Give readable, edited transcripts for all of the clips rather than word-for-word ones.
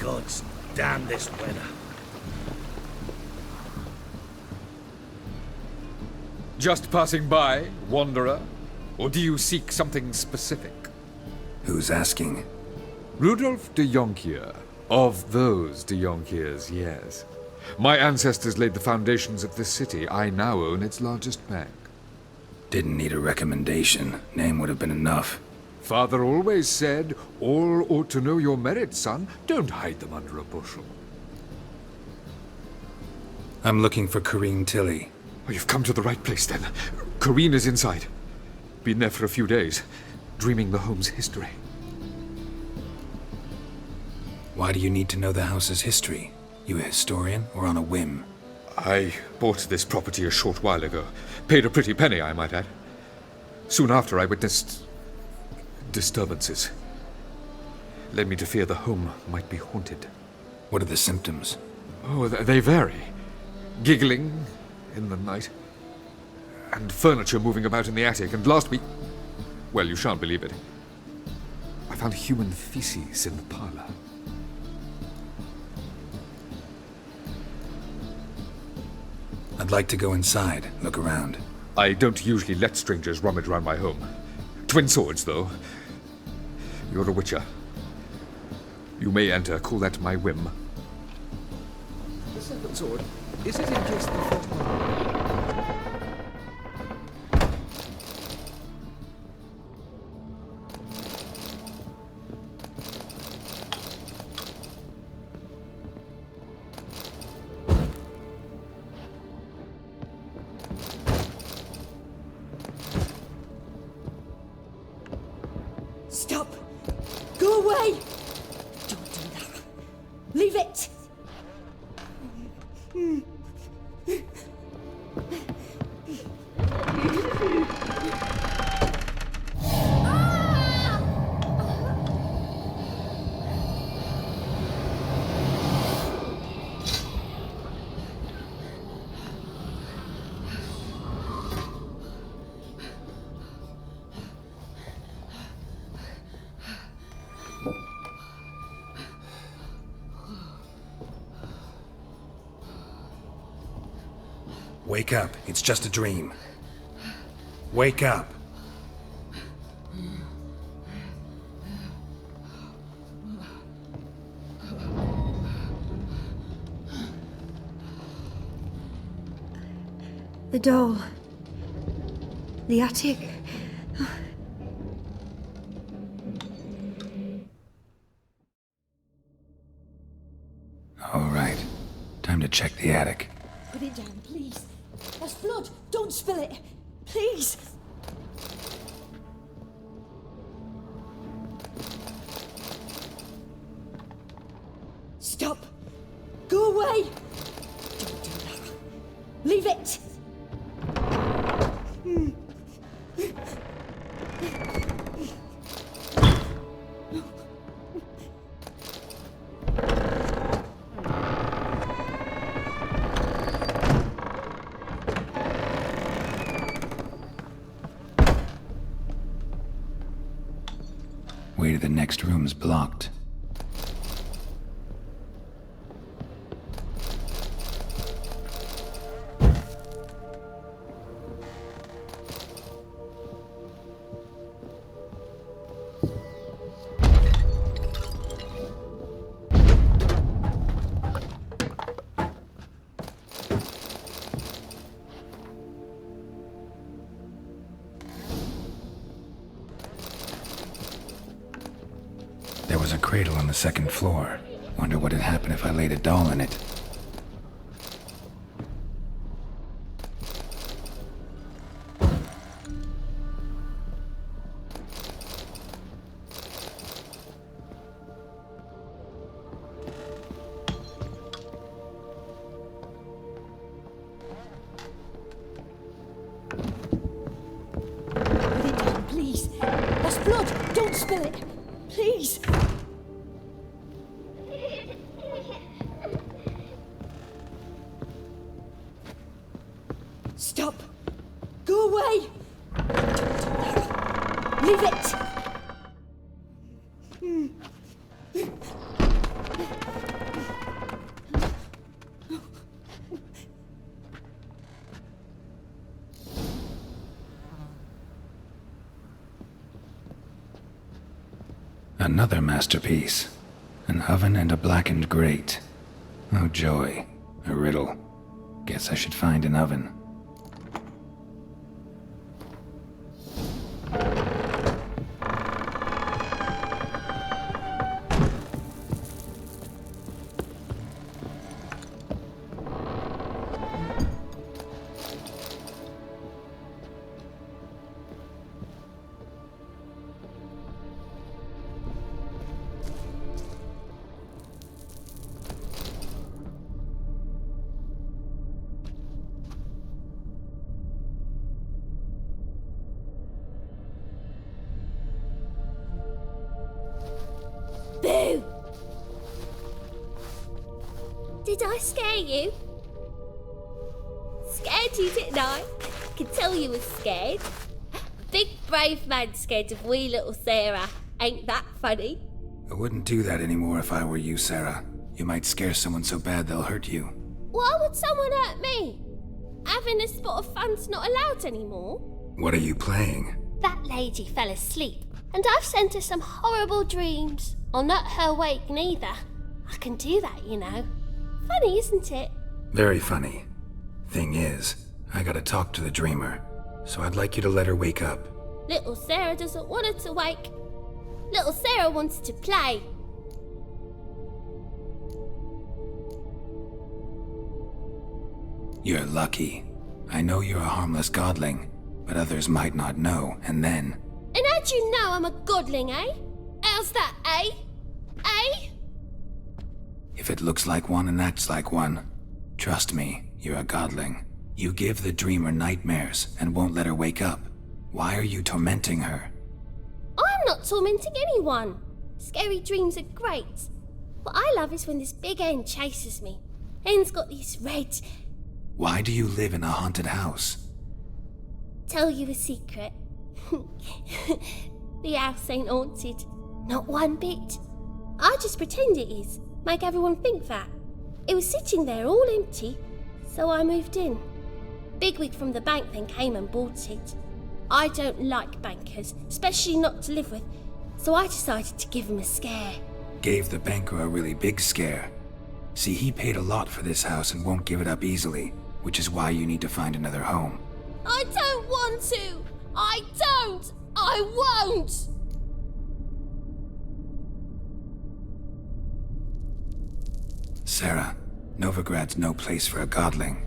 Gods damn this weather. Just passing by, wanderer? Or do you seek something specific? Who's asking? Rudolf de Jonkier. Of those de Jonkiers, yes. My ancestors laid the foundations of this city. I now own its largest bank. Didn't need a recommendation. Name would have been enough. Father always said, all ought to know your merits, son. Don't hide them under a bushel. I'm looking for Corrine Tilly. Oh, you've come to the right place, then. Corrine is inside. Been there for a few days, dreaming the home's history. Why do you need to know the house's history? You a historian, or on a whim? I bought this property a short while ago. Paid a pretty penny, I might add. Soon after, I witnessed disturbances. Led me to fear the home might be haunted. What are the symptoms? Oh, they vary. Giggling in the night, and furniture moving about in the attic, and last week... Well, you shan't believe it. I found human feces in the parlor. I'd like to go inside, look around. I don't usually let strangers rummage around my home. Twin swords, though. You're a witcher. You may enter, call that my whim. The second sword, is it in case the first one... Stop! Go away! Don't do that. Leave it! Wake up, it's just a dream. Wake up! The doll. The attic. All right, time to check the attic. Put it down, please. That's blood. Don't spill it. Please. Stop. Go away. Don't do that. Leave it. Way to the next room's blocked. There was a cradle on the second floor. Wonder what had happened if I laid a doll in it. Put it down, please. That's blood. Don't spill it. Please. Stop. Go away. Don't do that. Leave it. Another masterpiece. An oven and a blackened grate. Oh joy. A riddle. Guess I should find an oven. Boo! Did I scare you? Scared you, didn't I? Could tell you was scared. Big brave man scared of wee little Sarah. Ain't that funny? I wouldn't do that anymore if I were you, Sarah. You might scare someone so bad they'll hurt you. Why would someone hurt me? Having a spot of fun's not allowed anymore. What are you playing? That lady fell asleep, and I've sent her some horrible dreams. I'll not her wake neither. I can do that, you know. Funny, isn't it? Very funny. Thing is, I gotta talk to the dreamer, so I'd like you to let her wake up. Little Sarah doesn't want her to wake. Little Sarah wants to play. You're lucky. I know you're a harmless godling, but others might not know, and then... And how'd you know I'm a godling, eh? How's that, eh? Eh? If it looks like one and acts like one, trust me, you're a godling. You give the dreamer nightmares and won't let her wake up. Why are you tormenting her? I'm not tormenting anyone. Scary dreams are great. What I love is when this big hen chases me. Hen's got these red... Why do you live in a haunted house? Tell you a secret. The house ain't haunted. Not one bit. I just pretend it is. Make everyone think that. It was sitting there all empty, so I moved in. Bigwig from the bank then came and bought it. I don't like bankers, especially not to live with, so I decided to give him a scare. Gave the banker a really big scare. See, he paid a lot for this house and won't give it up easily, which is why you need to find another home. I don't want to! I don't! I won't! Sarah, Novigrad's no place for a godling.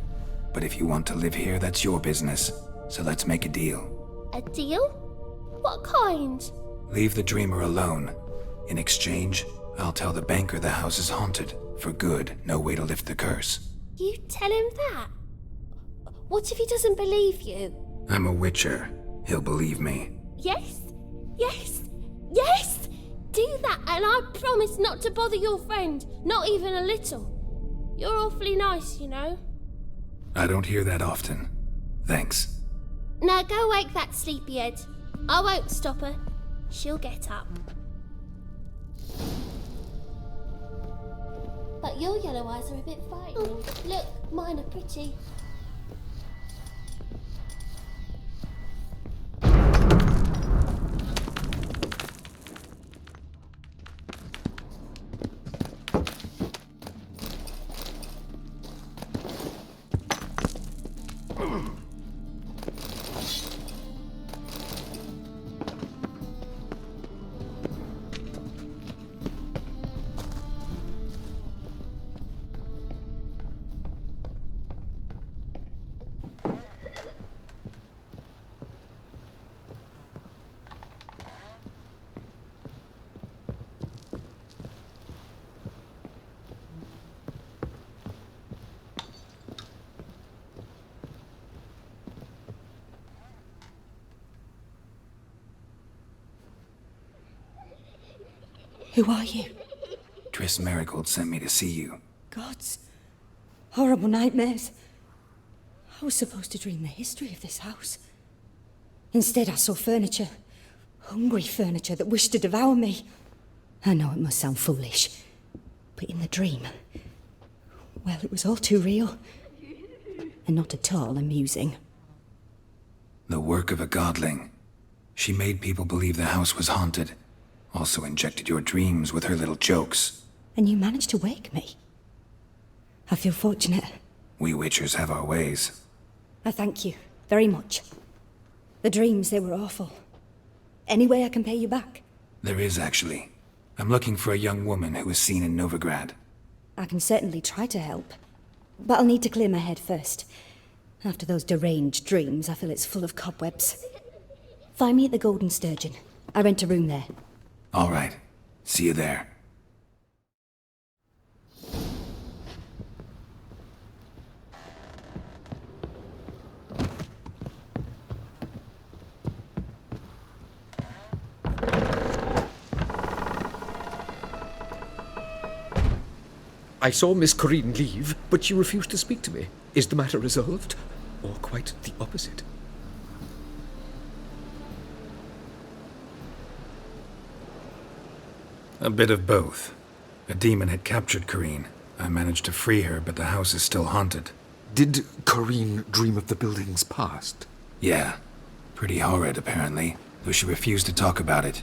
But if you want to live here, that's your business. So let's make a deal. A deal? What kind? Leave the dreamer alone. In exchange, I'll tell the banker the house is haunted. For good, no way to lift the curse. You tell him that? What if he doesn't believe you? I'm a witcher. He'll believe me. Yes? Yes? Yes! Do that and I promise not to bother your friend. Not even a little. You're awfully nice, you know. I don't hear that often. Thanks. Now go wake that sleepyhead. I won't stop her. She'll get up. But your yellow eyes are a bit frightening. Look, mine are pretty. Who are you? Triss Marigold sent me to see you. Gods. Horrible nightmares. I was supposed to dream the history of this house. Instead, I saw furniture. Hungry furniture that wished to devour me. I know it must sound foolish, but in the dream, well, it was all too real. And not at all amusing. The work of a godling. She made people believe the house was haunted. Also injected your dreams with her little jokes. And you managed to wake me. I feel fortunate. We Witchers have our ways. I thank you very much. The dreams, they were awful. Any way I can pay you back? There is, actually. I'm looking for a young woman who was seen in Novigrad. I can certainly try to help. But I'll need to clear my head first. After those deranged dreams, I feel it's full of cobwebs. Find me at the Golden Sturgeon. I rent a room there. All right. See you there. I saw Miss Corinne leave, but she refused to speak to me. Is the matter resolved? Or quite the opposite? A bit of both. A demon had captured Corinne. I managed to free her, but the house is still haunted. Did Corinne dream of the building's past? Yeah. Pretty horrid, apparently, though she refused to talk about it.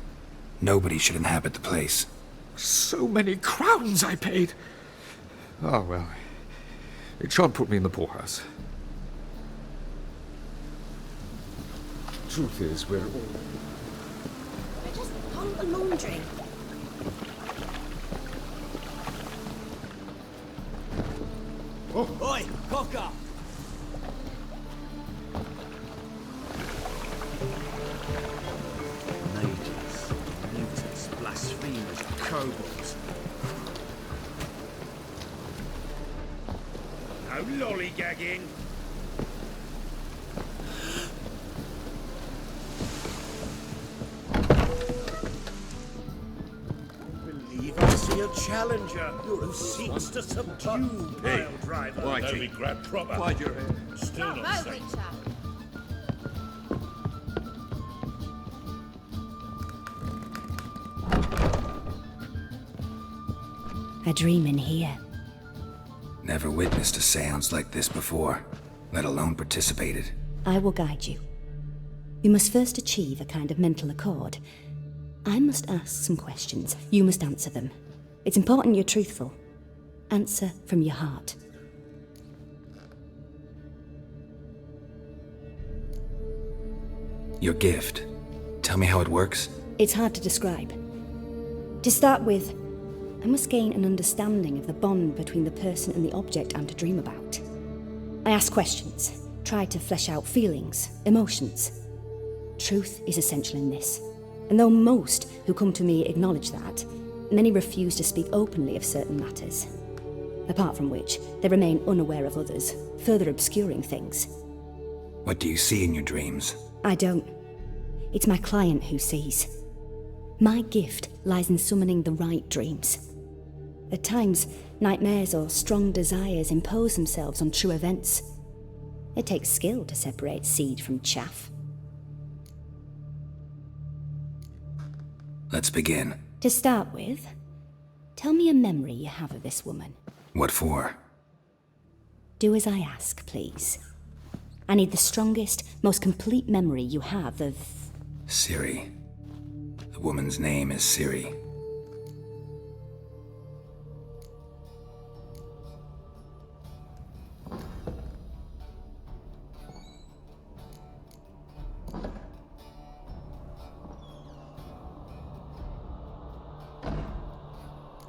Nobody should inhabit the place. So many crowns I paid! Oh, well. It shan't put me in the poorhouse. Truth is, we're all... I just hung the laundry. Oi, cocker! Mages, mutants, blasphemers, kobolds. No lollygagging. Believe I see a challenger who seeks to subdue pile driver. Whitey, grab proper. Wide your head. Still not Bravo, safe. Witcher. A dream in here. Never witnessed a seance like this before, let alone participated. I will guide you. You must first achieve a kind of mental accord. I must ask some questions. You must answer them. It's important you're truthful. Answer from your heart. Your gift. Tell me how it works. It's hard to describe. To start with, I must gain an understanding of the bond between the person and the object I'm to dream about. I ask questions, try to flesh out feelings, emotions. Truth is essential in this, and though most who come to me acknowledge that, many refuse to speak openly of certain matters. Apart from which, they remain unaware of others, further obscuring things. What do you see in your dreams? I don't. It's my client who sees. My gift lies in summoning the right dreams. At times, nightmares or strong desires impose themselves on true events. It takes skill to separate seed from chaff. Let's begin. To start with, tell me a memory you have of this woman. What for? Do as I ask, please. I need the strongest, most complete memory you have of... Ciri. The woman's name is Ciri.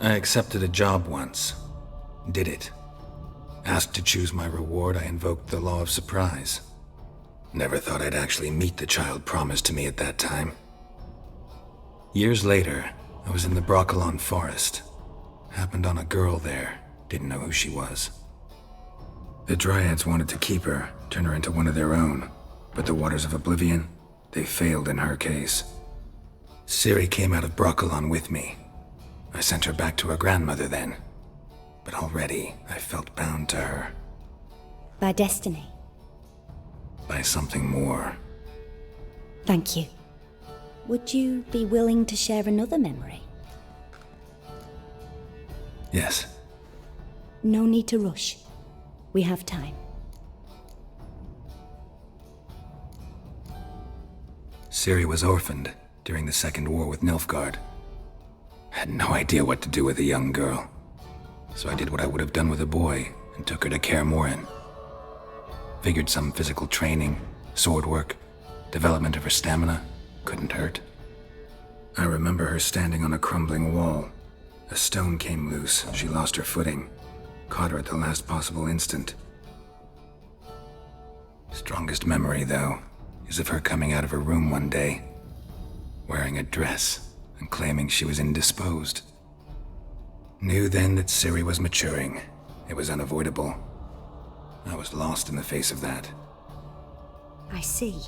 I accepted a job once. Did it. Asked to choose my reward, I invoked the law of surprise. Never thought I'd actually meet the child promised to me at that time. Years later, I was in the Broccolon forest. Happened on a girl there. Didn't know who she was. The Dryads wanted to keep her, turn her into one of their own. But the Waters of Oblivion, they failed in her case. Ciri came out of Broccolon with me. I sent her back to her grandmother then. But already, I felt bound to her. By destiny. By something more. Thank you. Would you be willing to share another memory? Yes. No need to rush. We have time. Ciri was orphaned during the Second War with Nilfgaard. Had no idea what to do with a young girl. So I did what I would have done with a boy and took her to Kaer Morhen. Figured some physical training, sword work, development of her stamina couldn't hurt. I remember her standing on a crumbling wall. A stone came loose, she lost her footing. Caught her at the last possible instant. Strongest memory, though, is of her coming out of her room one day, wearing a dress and claiming she was indisposed. Knew then that Ciri was maturing. It was unavoidable. I was lost in the face of that. I see.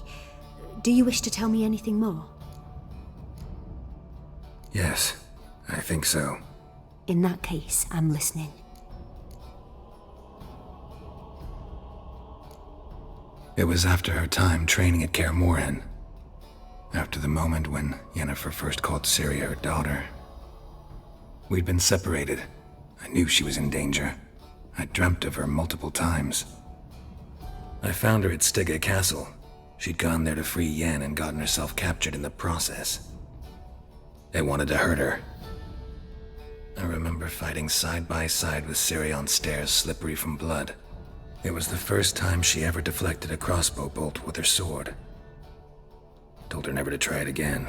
Do you wish to tell me anything more? Yes, I think so. In that case, I'm listening. It was after her time training at Kaer Morhen. After the moment when Yennefer first called Ciri her daughter. We'd been separated. I knew she was in danger. I dreamt of her multiple times. I found her at Stygga Castle. She'd gone there to free Yen and gotten herself captured in the process. They wanted to hurt her. I remember fighting side by side with Ciri on stairs slippery from blood. It was the first time she ever deflected a crossbow bolt with her sword. Told her never to try it again.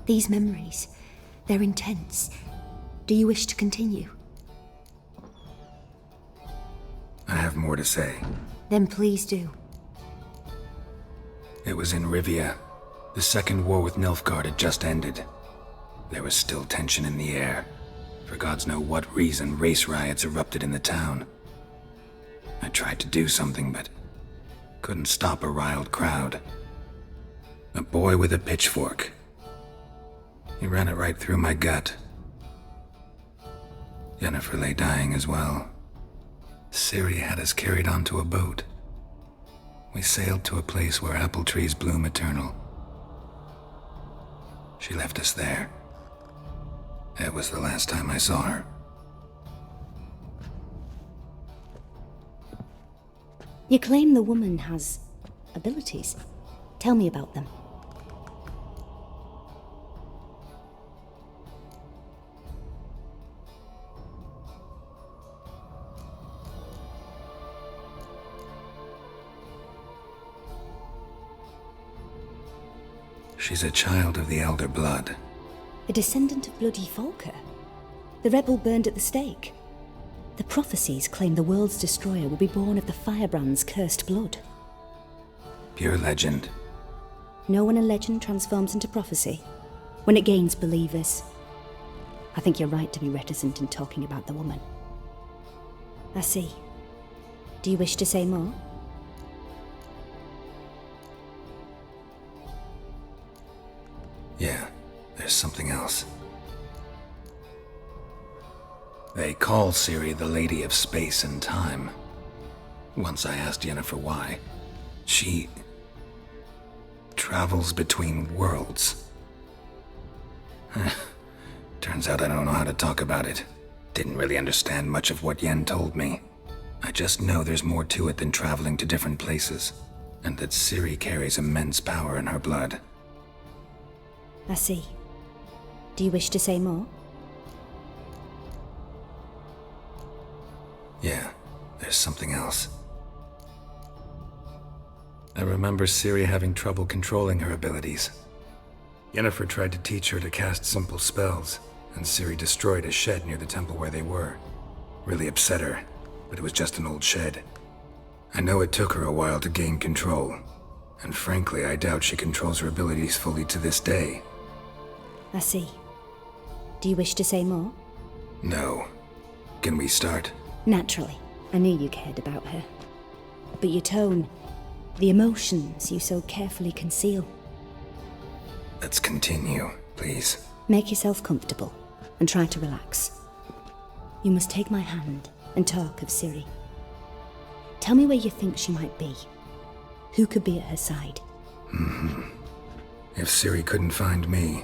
These memories, they're intense. Do you wish to continue? I have more to say. Then please do. It was in Rivia. The second war with Nilfgaard had just ended. There was still tension in the air. For gods know what reason, race riots erupted in the town. I tried to do something, but couldn't stop a riled crowd. A boy with a pitchfork. He ran it right through my gut. Yennefer lay dying as well. Ciri had us carried onto a boat. We sailed to a place where apple trees bloom eternal. She left us there. That was the last time I saw her. You claim the woman has abilities. Tell me about them. She's a child of the Elder Blood. A descendant of bloody Volker. The rebel burned at the stake. The prophecies claim the world's destroyer will be born of the firebrand's cursed blood. Pure legend. Know when a legend transforms into prophecy? When it gains believers. I think you're right to be reticent in talking about the woman. I see. Do you wish to say more? Yeah, there's something else. They call Ciri the Lady of Space and Time. Once I asked Yennefer why. She travels between worlds. Turns out I don't know how to talk about it. Didn't really understand much of what Yen told me. I just know there's more to it than traveling to different places, and that Ciri carries immense power in her blood. I see. Do you wish to say more? Yeah, there's something else. I remember Ciri having trouble controlling her abilities. Yennefer tried to teach her to cast simple spells, and Ciri destroyed a shed near the temple where they were. Really upset her, but it was just an old shed. I know it took her a while to gain control, and frankly, I doubt she controls her abilities fully to this day. I see. Do you wish to say more? No. Can we start? Naturally. I knew you cared about her. But your tone, the emotions you so carefully conceal. Let's continue, please. Make yourself comfortable and try to relax. You must take my hand and talk of Ciri. Tell me where you think she might be. Who could be at her side? If Ciri couldn't find me,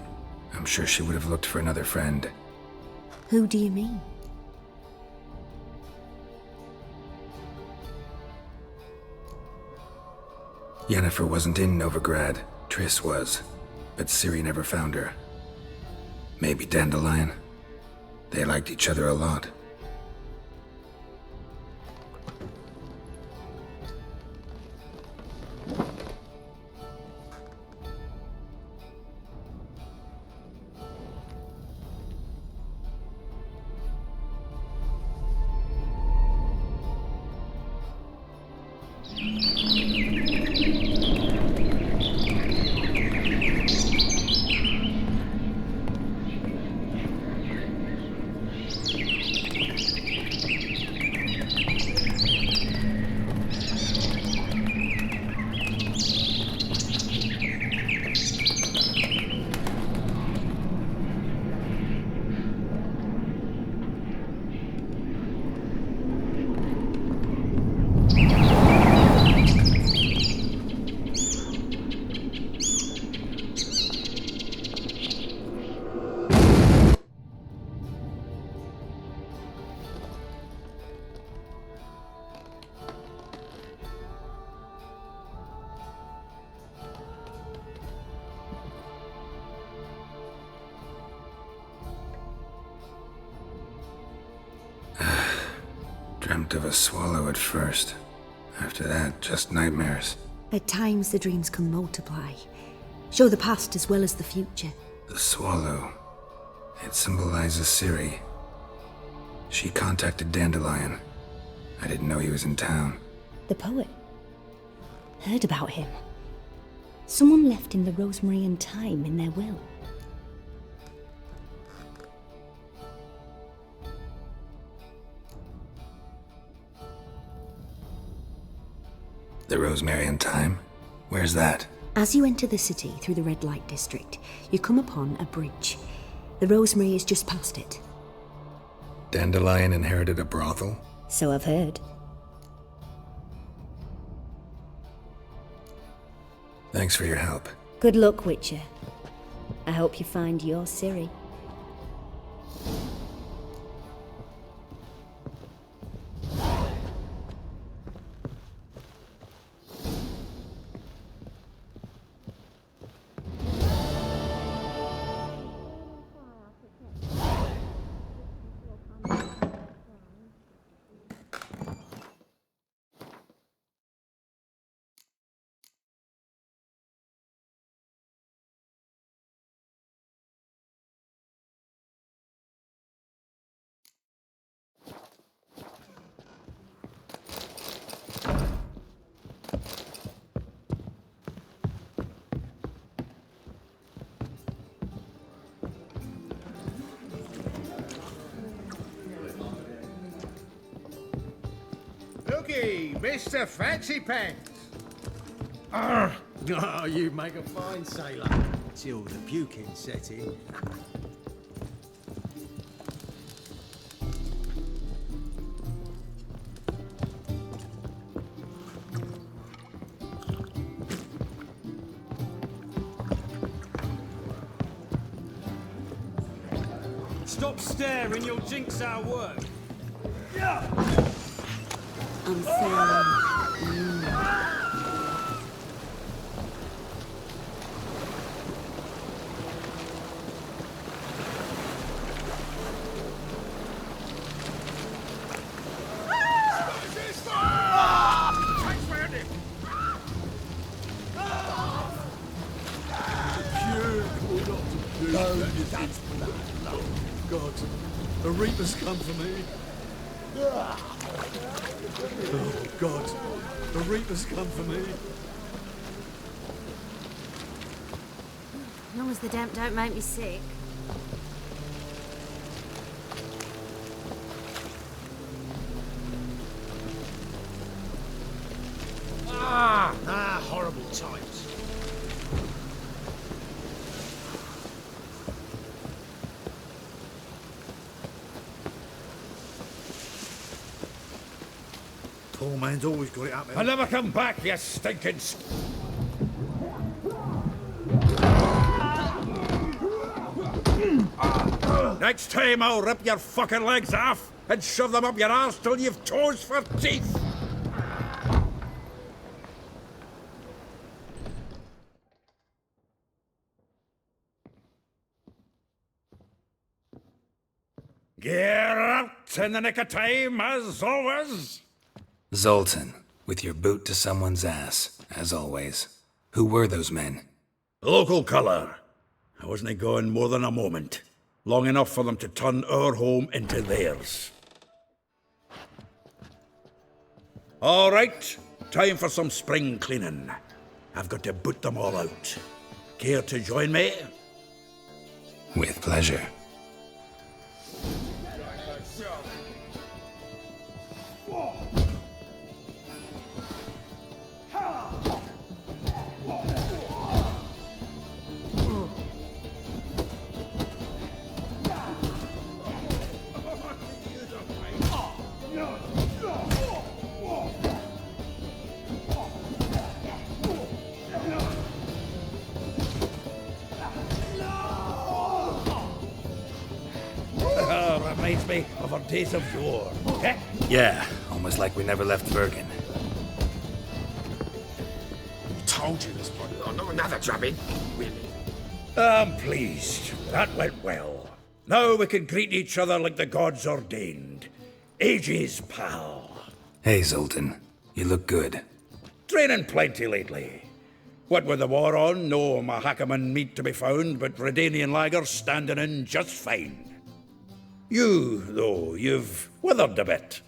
I'm sure she would have looked for another friend. Who do you mean? Yennefer wasn't in Novigrad. Triss was. But Ciri never found her. Maybe Dandelion. They liked each other a lot. Dreamt of a swallow at first. After that, just nightmares. At times, the dreams can multiply, show the past as well as the future. The swallow. It symbolizes Ciri. She contacted Dandelion. I didn't know he was in town. The poet. Heard about him. Someone left him the rosemary and thyme in their will. The rosemary and thyme? Where's that? As you enter the city through the red light district, you come upon a bridge. The rosemary is just past it. Dandelion inherited a brothel? So I've heard. Thanks for your help. Good luck, Witcher. I hope you find your Ciri. Looky, Mr. Fancy Pants. Oh, you make a fine sailor. Till the puking set in. Stop staring, you'll jinx our work. I'm sorry. God, the Reapers come for me. Oh, God, the Reapers come for me. As long as the damp don't make me sick. Horrible times. Poor man's always got it up there. I'll never come back, you stinking... Next time I'll rip your fucking legs off and shove them up your arse till you've toes for teeth. Gear out in the nick of time, as always. Zoltan, with your boot to someone's ass, as always. Who were those men? Local colour. I wasn't gone more than a moment. Long enough for them to turn our home into theirs. All right, time for some spring cleaning. I've got to boot them all out. Care to join me? With pleasure. Reminds me of our days of yore. Okay? Yeah, almost like we never left Bergen. Told you this one. Oh, not another drubbing. Really? I'm pleased. That went well. Now we can greet each other like the gods ordained. Ages, pal. Hey, Zoltan. You look good. Training plenty lately. What with the war on, no Mahakaman meat to be found, but Redanian lagers standing in just fine. You, though, you've withered a bit.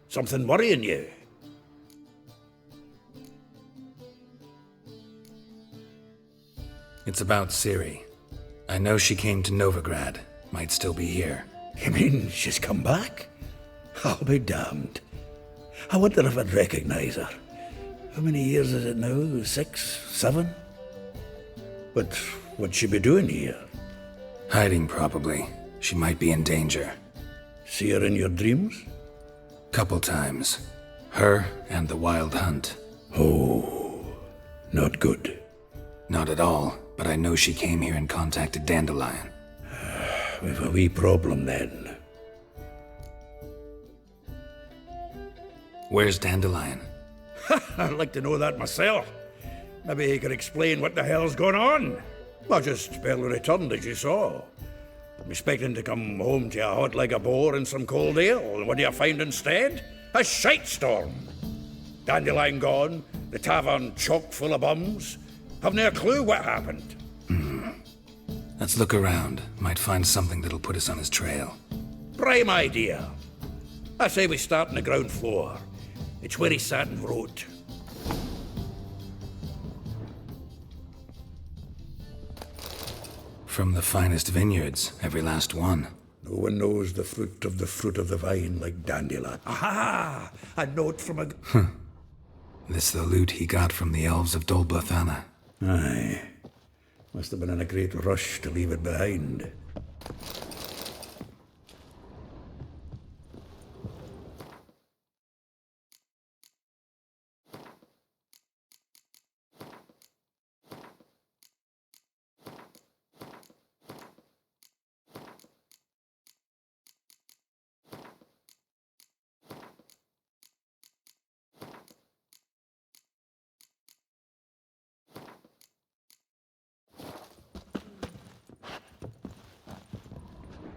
Something worrying you? It's about Ciri. I know she came to Novigrad. Might still be here. You mean she's come back? I'll be damned. I wonder if I'd recognize her. How many years is it now? 6, 7? But what'd she be doing here? Hiding, probably. She might be in danger. See her in your dreams? Couple times. Her and the Wild Hunt. Oh, not good. Not at all, but I know she came here and contacted Dandelion. We've a wee problem then. Where's Dandelion? I'd like to know that myself. Maybe he could explain what the hell's going on. I just barely returned, as you saw. I'm expecting to come home to a hot leg of boar and some cold ale, and what do you find instead? A shite storm. Dandelion gone, the tavern chock full of bums. Haven't a clue what happened. Let's look around. Might find something that'll put us on his trail. Prime idea. I say we start on the ground floor. It's where he sat and wrote. From the finest vineyards, every last one. No one knows the fruit of the vine like Dandelion. Aha! A note from a... This the loot he got from the elves of Dol Blathanna. Aye. Must have been in a great rush to leave it behind.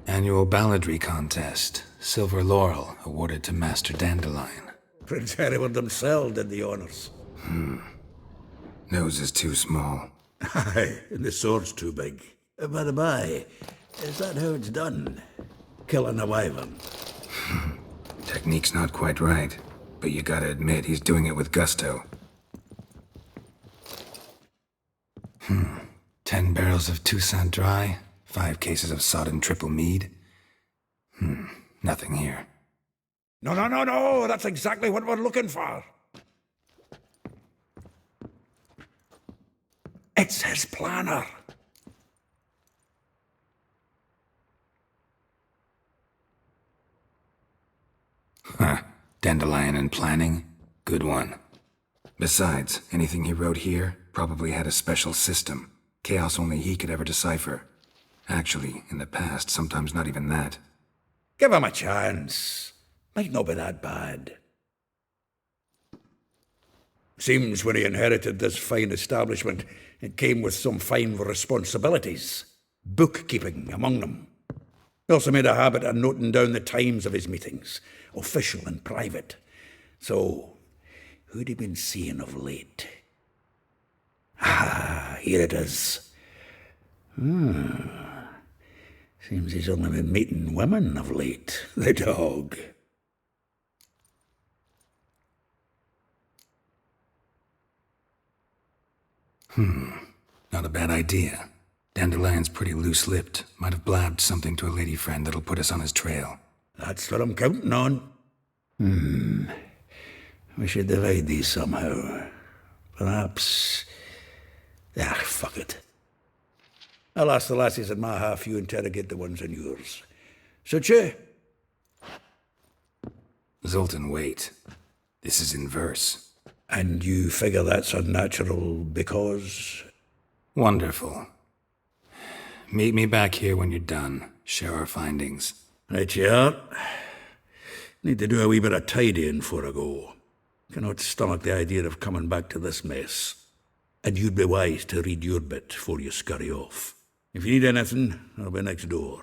Annual balladry contest. Silver laurel awarded to Master Dandelion. Prince Hereward himself did the honors. Nose is too small. Aye, and the sword's too big. By the by, is that how it's done? Killing a wyvern? Technique's not quite right, but you gotta admit he's doing it with gusto. 10 barrels of Toussaint Dry, 5 cases of sodden triple mead. Nothing here. No, that's exactly what we're looking for. It's his planner. Dandelion and planning? Good one. Besides, anything he wrote here probably had a special system. Chaos only he could ever decipher. Actually, in the past, sometimes not even that. Give him a chance. Might not be that bad. Seems when he inherited this fine establishment, it came with some fine responsibilities. Bookkeeping among them. He also made a habit of noting down the times of his meetings, official and private. So, who'd he been seeing of late? Ah, here it is. Seems he's only been meeting women of late, the dog. Not a bad idea. Dandelion's pretty loose-lipped. Might have blabbed something to a lady friend that'll put us on his trail. That's what I'm counting on. We should divide these somehow. Perhaps... fuck it. I'll ask the lassies in my half, you interrogate the ones in yours. Suit you? Zoltan, wait. This is in verse. And you figure that's unnatural because... Wonderful. Meet me back here when you're done. Share our findings. Right you are. Need to do a wee bit of tidying before I go. Cannot stomach the idea of coming back to this mess. And you'd be wise to read your bit before you scurry off. If you need anything, I'll be next door.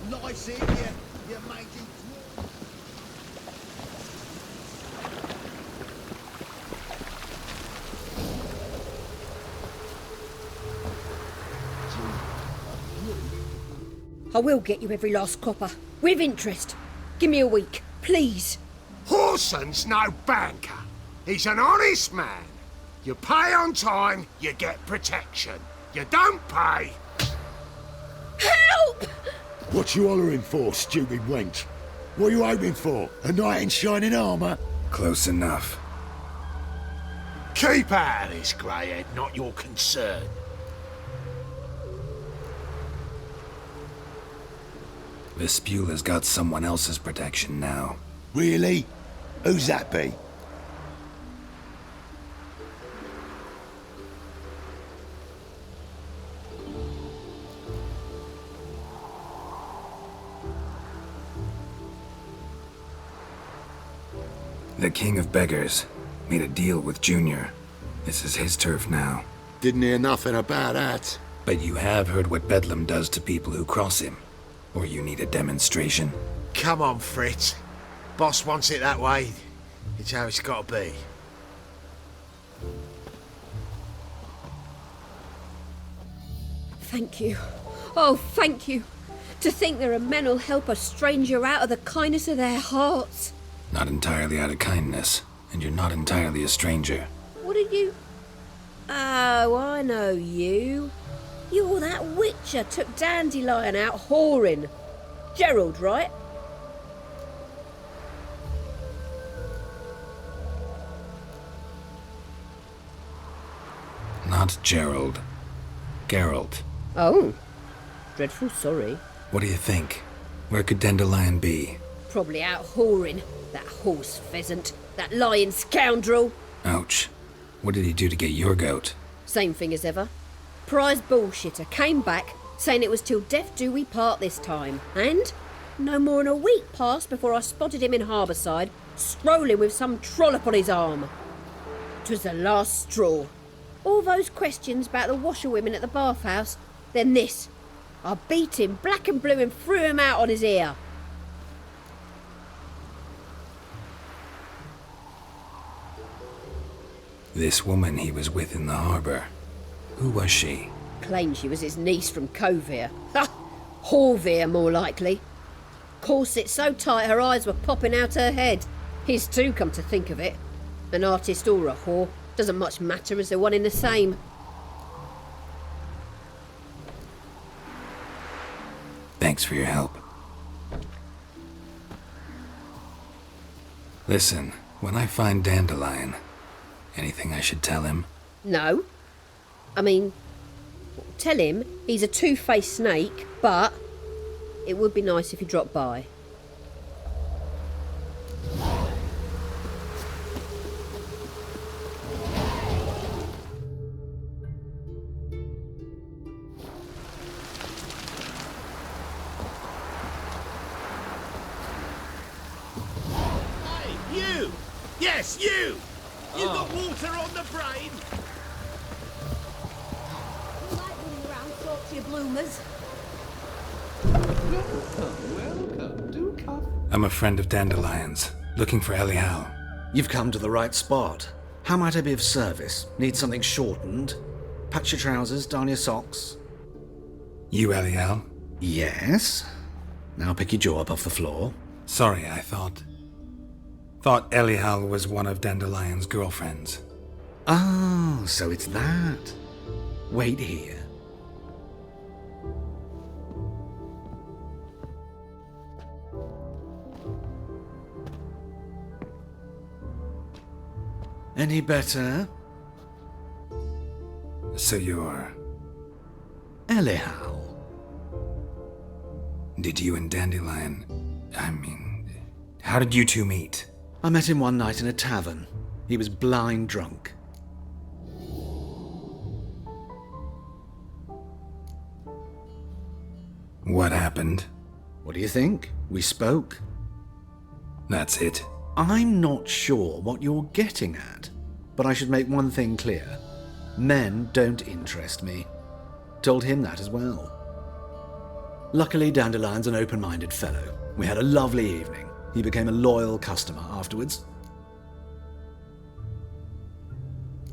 Nice in you mangy... I will get you every last copper. With interest. Give me a week, please. Horson's no banker. He's an honest man. You pay on time, you get protection. You don't pay... Help! What you hollering for, stupid wench? What are you hoping for? A knight in shining armour? Close enough. Keep out of this, greyhead, not your concern. Vespula's got someone else's protection now. Really? Who's that be? The King of Beggars made a deal with Junior. This is his turf now. Didn't hear nothing about that. But you have heard what Bedlam does to people who cross him. Or you need a demonstration? Come on, Fritz. Boss wants it that way. It's how it's got to be. Thank you. Oh, thank you. To think there are men who'll help a stranger out of the kindness of their hearts. Not entirely out of kindness, and you're not entirely a stranger. What did you... Oh, I know you. You're that witcher took Dandelion out whoring. Gerald, right? Not Gerald. Geralt. Oh. Dreadful sorry. What do you think? Where could Dandelion be? Probably out whoring. That horse pheasant. That lying scoundrel. Ouch. What did he do to get your goat? Same thing as ever. Prize bullshitter came back, saying it was till death do we part this time. And no more than a week passed before I spotted him in Harbourside, strolling with some trollop on his arm. 'Twas the last straw. All those questions about the washerwomen at the bathhouse, then this. I beat him black and blue and threw him out on his ear. This woman he was with in the harbour. Who was she? Claimed she was his niece from Kovir. Ha! Horvir, more likely. Corset so tight her eyes were popping out her head. His too, come to think of it. An artist or a whore. Doesn't much matter as they're one in the same. Thanks for your help. Listen, when I find Dandelion, anything I should tell him? No. I mean, tell him he's a two-faced snake, but It would be nice if you dropped by. Hey, you! Yes, you! You got water on the brain? You like running around, talk to your bloomers. Welcome, do come. I'm a friend of Dandelion's, looking for Elial. You've come to the right spot. How might I be of service? Need something shortened? Patch your trousers, darn your socks. You Elial? Yes. Now pick your jaw up off the floor. Sorry, I thought Elial was one of Dandelion's girlfriends. Oh, so it's that. Wait here. Any better? So you're... Elial. Did you and Dandelion... how did you two meet? I met him one night in a tavern. He was blind drunk. What happened? What do you think? We spoke. That's it. I'm not sure what you're getting at, but I should make one thing clear. Men don't interest me. Told him that as well. Luckily, Dandelion's an open-minded fellow. We had a lovely evening. He became a loyal customer afterwards.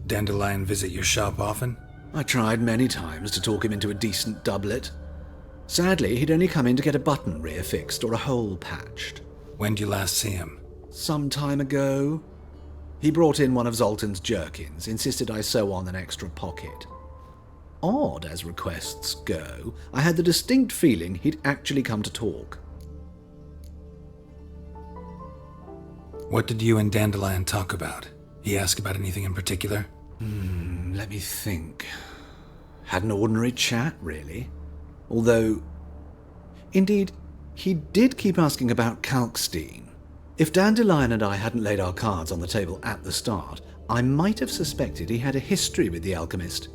Dandelion visit your shop often? I tried many times to talk him into a decent doublet. Sadly, he'd only come in to get a button rear fixed or a hole patched. When did you last see him? Some time ago. He brought in one of Zoltan's jerkins, insisted I sew on an extra pocket. Odd as requests go, I had the distinct feeling he'd actually come to talk. What did you and Dandelion talk about? He asked about anything in particular? Let me think. Had an ordinary chat, really. Although, indeed, he did keep asking about Kalkstein. If Dandelion and I hadn't laid our cards on the table at the start, I might have suspected he had a history with the alchemist.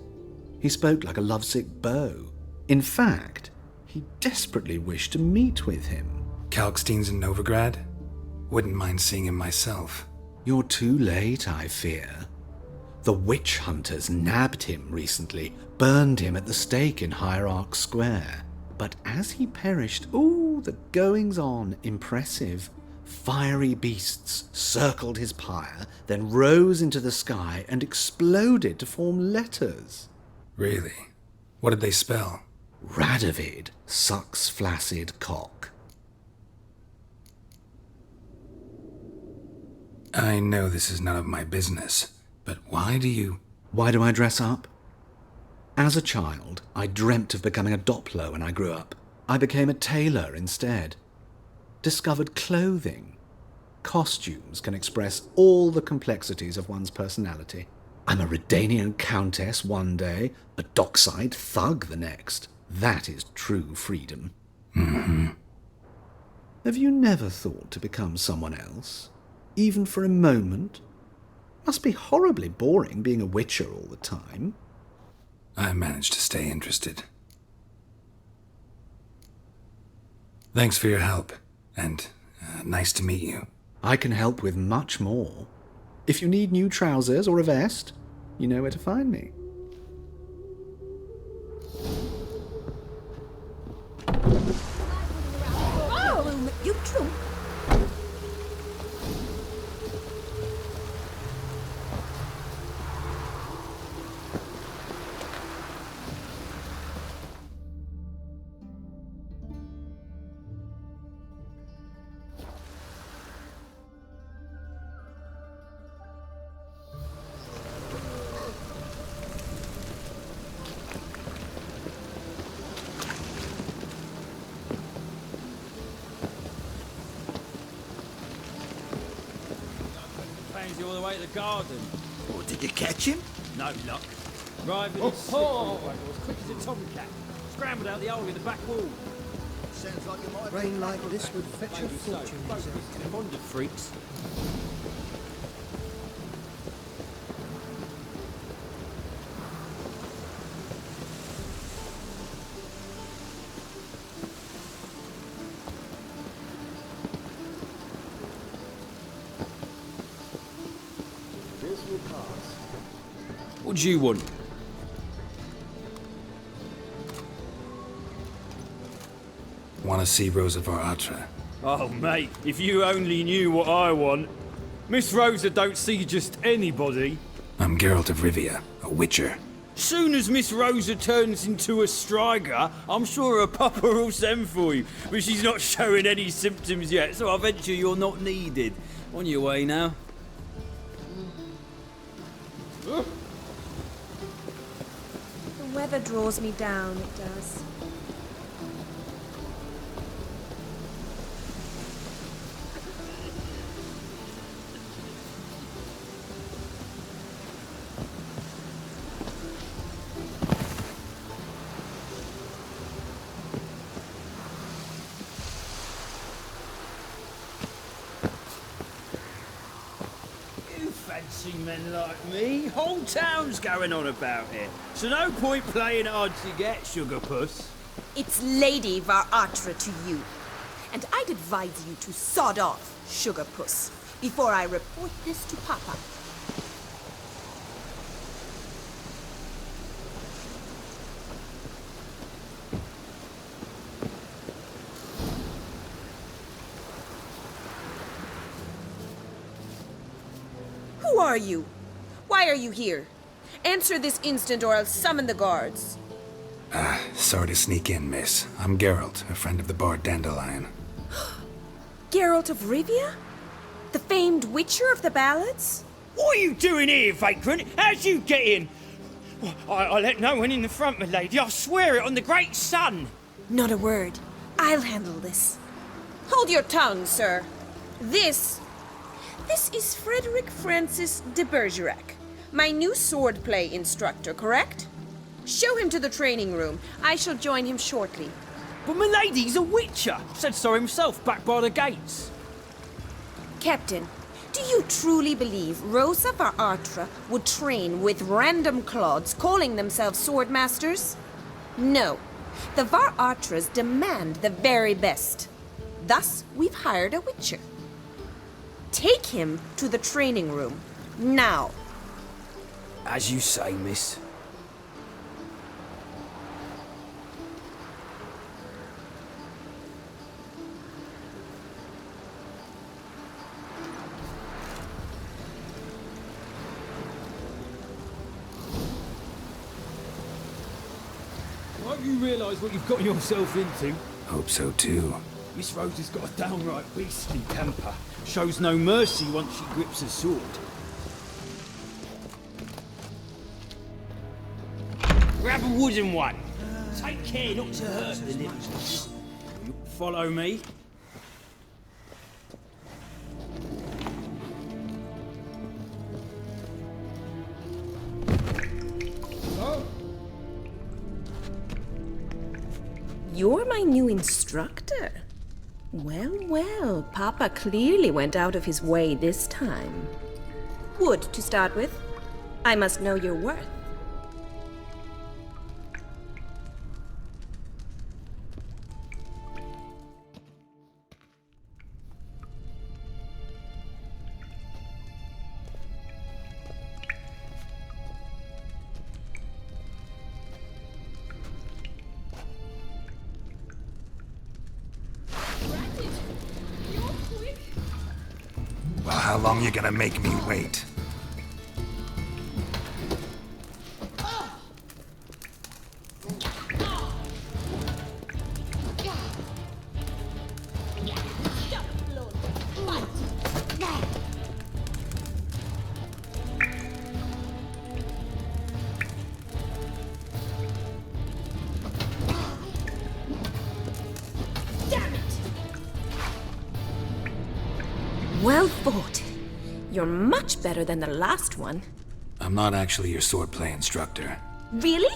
He spoke like a lovesick beau. In fact, he desperately wished to meet with him. Kalkstein's in Novigrad? Wouldn't mind seeing him myself. You're too late, I fear. The witch hunters nabbed him recently, burned him at the stake in Hierarch Square. But as he perished, the goings-on, impressive. Fiery beasts circled his pyre, then rose into the sky and exploded to form letters. Really? What did they spell? Radovid sucks flaccid cock. I know this is none of my business, but why do I dress up? As a child, I dreamt of becoming a Doppler when I grew up. I became a tailor instead. Discovered clothing. Costumes can express all the complexities of one's personality. I'm a Redanian countess one day, a dockside thug the next. That is true freedom. Mm-hmm. Have you never thought to become someone else? Even for a moment? Must be horribly boring being a witcher all the time. I managed to stay interested. Thanks for your help, and nice to meet you. I can help with much more. If you need new trousers or a vest, you know where to find me. Oh, you drunk? All the way to the garden. Or did you catch him? No luck. Arrived in his slip as quick as a tomcat. Scrambled out the hole in the back wall. Rain like this would fetch a fortune. Fond of freaks. What do you want? Want to see Rosa Atra? Oh, mate, if you only knew what I want. Miss Rosa don't see just anybody. I'm Geralt of Rivia, a witcher. Soon as Miss Rosa turns into a striker, I'm sure her papa will send for you. But she's not showing any symptoms yet, so I venture you're not needed. On your way now. The weather draws me down, it does. Fancy men like me. Whole town's going on about it. So no point playing hard to get, sugar puss. It's Lady Atra to you. And I'd advise you to sod off, sugar puss, before I report this to Papa. Who are you? Why are you here? Answer this instant or I'll summon the guards. Sorry to sneak in, miss. I'm Geralt, a friend of the bard Dandelion. Geralt of Rivia? The famed witcher of the ballads? What are you doing here, vagrant? How'd you get in? I let no one in the front, my lady. I swear it on the great sun. Not a word. I'll handle this. Hold your tongue, sir. This is Frederick Francis de Bergerac, my new swordplay instructor, correct? Show him to the training room. I shall join him shortly. But my lady's a witcher. Said so himself back by the gates. Captain, do you truly believe Rosa Atra would train with random clods calling themselves swordmasters? No. The Atras demand the very best. Thus, we've hired a witcher. Take him to the training room, now. As you say, miss. I hope you realise what you've got yourself into. Hope so too. Miss Rosa's got a downright beastly temper. Shows no mercy once she grips a sword. Grab a wooden one. Take care not to hurt the limbs. Follow me. You're my new instructor. Well, well, Papa clearly went out of his way this time. Wood, to start with. I must know your worth. Well, how long you gonna make me wait? Well fought. You're much better than the last one. I'm not actually your swordplay instructor. Really?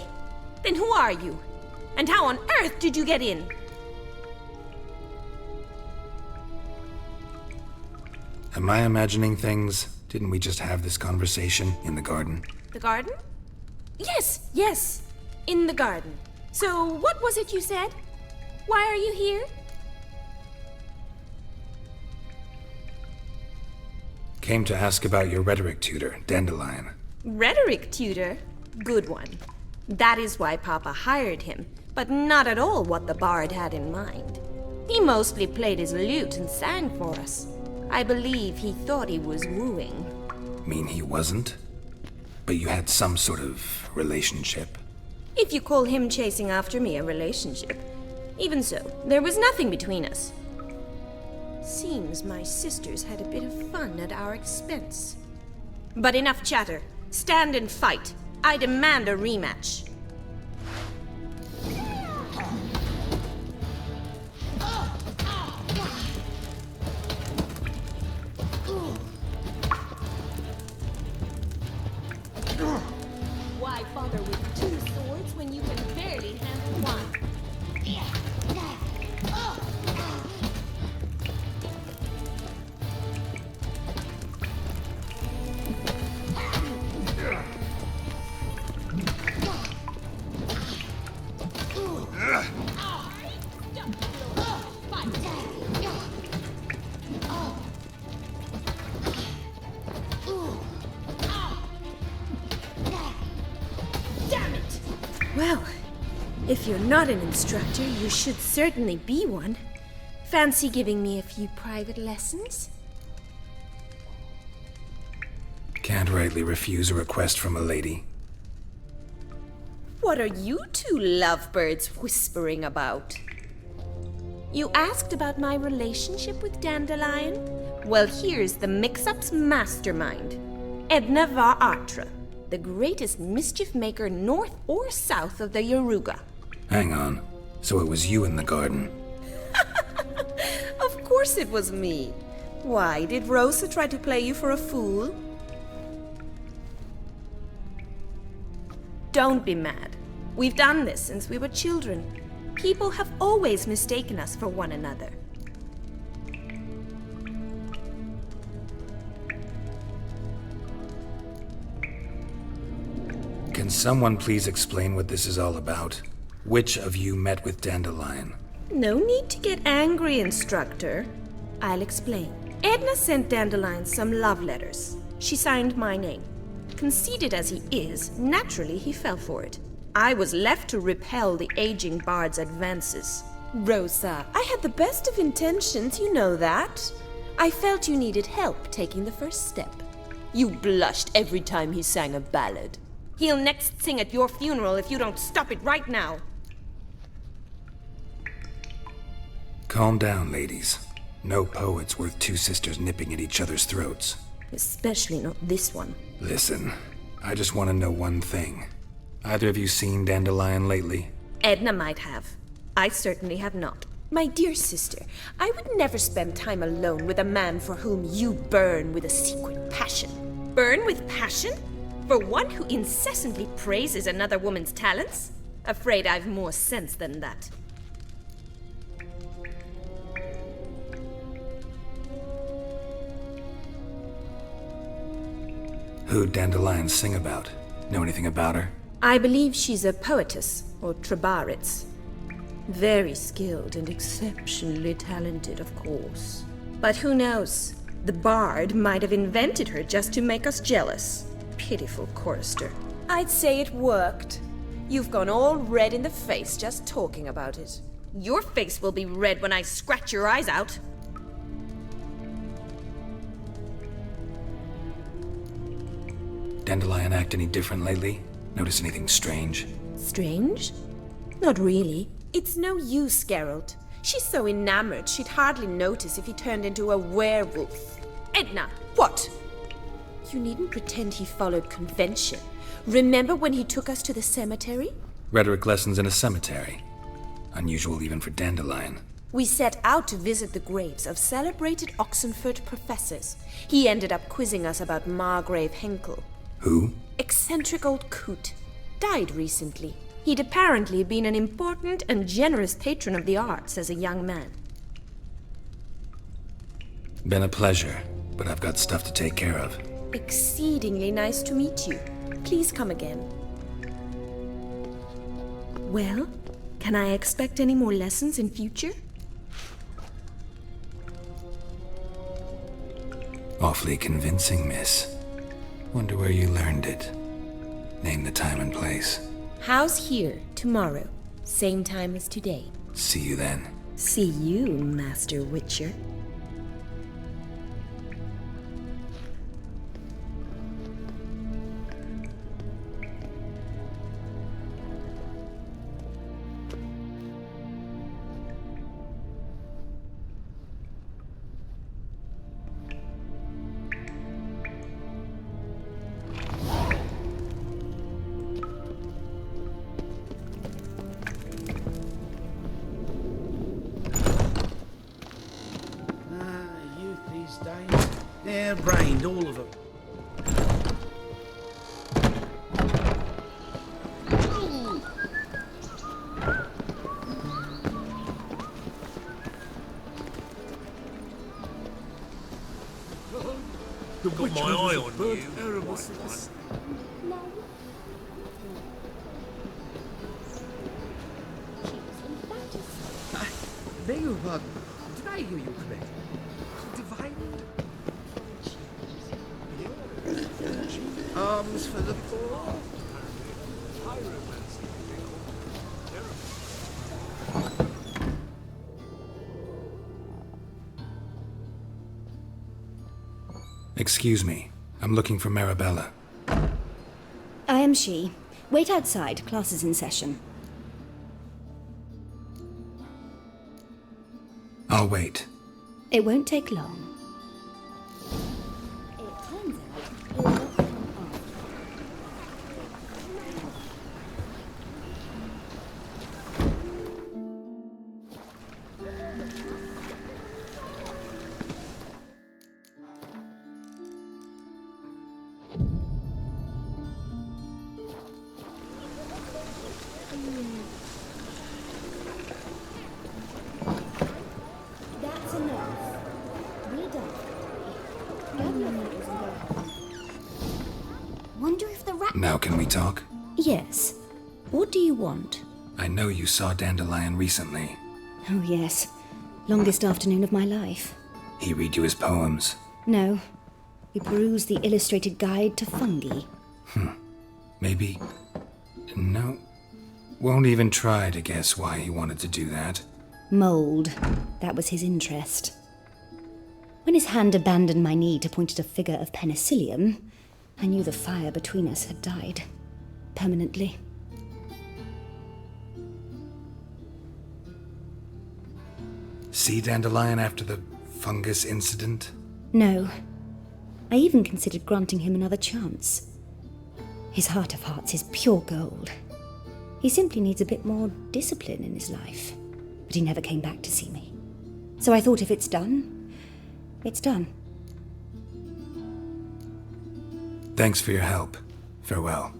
Then who are you? And how on earth did you get in? Am I imagining things? Didn't we just have this conversation in the garden? The garden? Yes. In the garden. So, what was it you said? Why are you here? Came to ask about your rhetoric tutor, Dandelion. Rhetoric tutor? Good one. That is why Papa hired him, but not at all what the bard had in mind. He mostly played his lute and sang for us. I believe he thought he was wooing. Mean he wasn't? But you had some sort of relationship? If you call him chasing after me a relationship. Even so, there was nothing between us. Seems my sisters had a bit of fun at our expense. But enough chatter. Stand and fight. I demand a rematch. Why bother with two swords when you can barely handle one? Well, if you're not an instructor, you should certainly be one. Fancy giving me a few private lessons? Can't rightly refuse a request from a lady. What are you two lovebirds whispering about? You asked about my relationship with Dandelion? Well, here's the mix-up's mastermind. Edna var Artra, the greatest mischief maker north or south of the Yaruga. Hang on. So it was you in the garden? Of course it was me. Why, did Rosa try to play you for a fool? Don't be mad. We've done this since we were children. People have always mistaken us for one another. Can someone please explain what this is all about? Which of you met with Dandelion? No need to get angry, instructor. I'll explain. Edna sent Dandelion some love letters. She signed my name. Conceited as he is, naturally he fell for it. I was left to repel the aging bard's advances. Rosa, I had the best of intentions, you know that. I felt you needed help taking the first step. You blushed every time he sang a ballad. He'll next sing at your funeral if you don't stop it right now. Calm down, ladies. No poet's worth two sisters nipping at each other's throats. Especially not this one. Listen, I just want to know one thing. Either of you seen Dandelion lately? Edna might have. I certainly have not. My dear sister, I would never spend time alone with a man for whom you burn with a secret passion. Burn with passion? For one who incessantly praises another woman's talents? Afraid I've more sense than that. Who'd Dandelion sing about? Know anything about her? I believe she's a poetess, or trabaritz. Very skilled and exceptionally talented, of course. But who knows? The bard might have invented her just to make us jealous. Pitiful chorister. I'd say it worked. You've gone all red in the face just talking about it. Your face will be red when I scratch your eyes out. Dandelion act any different lately? Notice anything strange? Strange? Not really. It's no use, Geralt. She's so enamored she'd hardly notice if he turned into a werewolf. Edna! What? You needn't pretend he followed convention. Remember when he took us to the cemetery? Rhetoric lessons in a cemetery. Unusual even for Dandelion. We set out to visit the graves of celebrated Oxenford professors. He ended up quizzing us about Margrave Henkel. Who? Eccentric old coot. Died recently. He'd apparently been an important and generous patron of the arts as a young man. Been a pleasure. but I've got stuff to take care of. Exceedingly nice to meet you. Please come again. Well, can I expect any more lessons in future? Awfully convincing, miss. Wonder where you learned it. Name the time and place. House here, tomorrow. Same time as today. See you then. See you, Master Witcher. Hair-brained, all of them. I've got my eye on you. Terrible. Beg your pardon. Did I hear you correctly? Divine? Arms for the poor. Excuse me. I'm looking for Marabella. I am she. Wait outside. Class is in session. I'll wait. It won't take long. It turns out you're not from Arthur. That's enough. We're done. Gather your things and go home. Wonder if the rat... Now can we talk? Yes. What do you want? I know you saw Dandelion recently. Oh, yes. Longest afternoon of my life. He read you his poems. No. We perused the illustrated guide to fungi. Maybe... No. Won't even try to guess why he wanted to do that. Mold. That was his interest. When his hand abandoned my knee to point at a figure of penicillium, I knew the fire between us had died. Permanently. See Dandelion after the fungus incident? No. I even considered granting him another chance. His heart of hearts is pure gold. He simply needs a bit more discipline in his life. But he never came back to see me. So I thought if it's done, it's done. Thanks for your help. Farewell.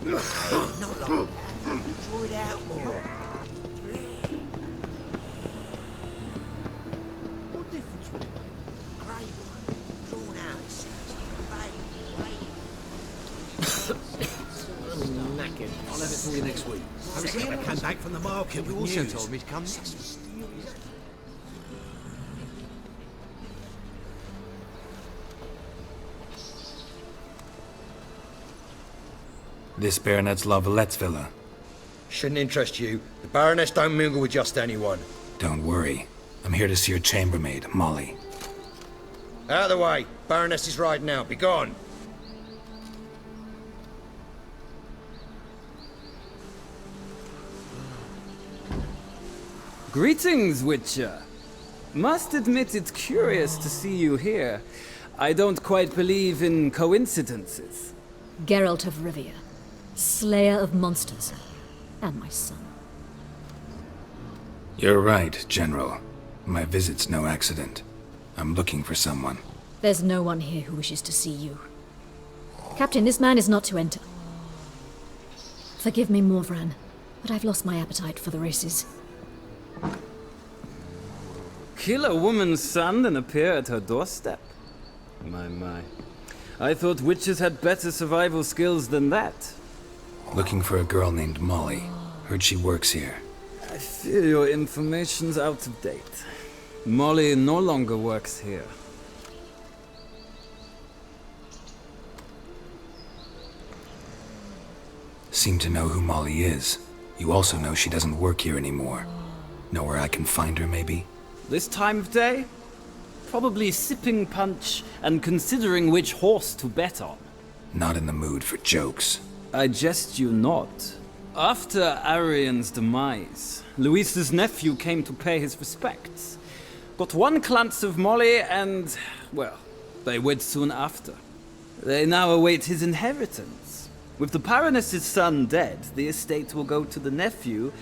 Not like that. Draw it out more. What difference would it make? Grey one, drawn out, it sounds I'm knackered. I'll have it for you next week. I recently came back from the market with news. You also told me to come next. This Baronet's Lavallette's villa. Shouldn't interest you. The Baroness don't mingle with just anyone. Don't worry. I'm here to see your chambermaid, Molly. Out of the way. Baroness is riding out. Be gone. Greetings, Witcher. Must admit it's curious to see you here. I don't quite believe in coincidences. Geralt of Rivia. Slayer of monsters. And my son. You're right, General. My visit's no accident. I'm looking for someone. There's no one here who wishes to see you. Captain, this man is not to enter. Forgive me, Morvran, but I've lost my appetite for the races. Kill a woman's son and appear at her doorstep? My. I thought witches had better survival skills than that. Looking for a girl named Molly. Heard she works here. I fear your information's out of date. Molly no longer works here. Seem to know who Molly is. You also know she doesn't work here anymore. Know where I can find her, maybe? This time of day? Probably sipping punch and considering which horse to bet on. Not in the mood for jokes. I jest you not. After Arian's demise, Louise's nephew came to pay his respects. Got one glance of Molly and, well, they wed soon after. They now await his inheritance. With the Baroness's son dead, the estate will go to the nephew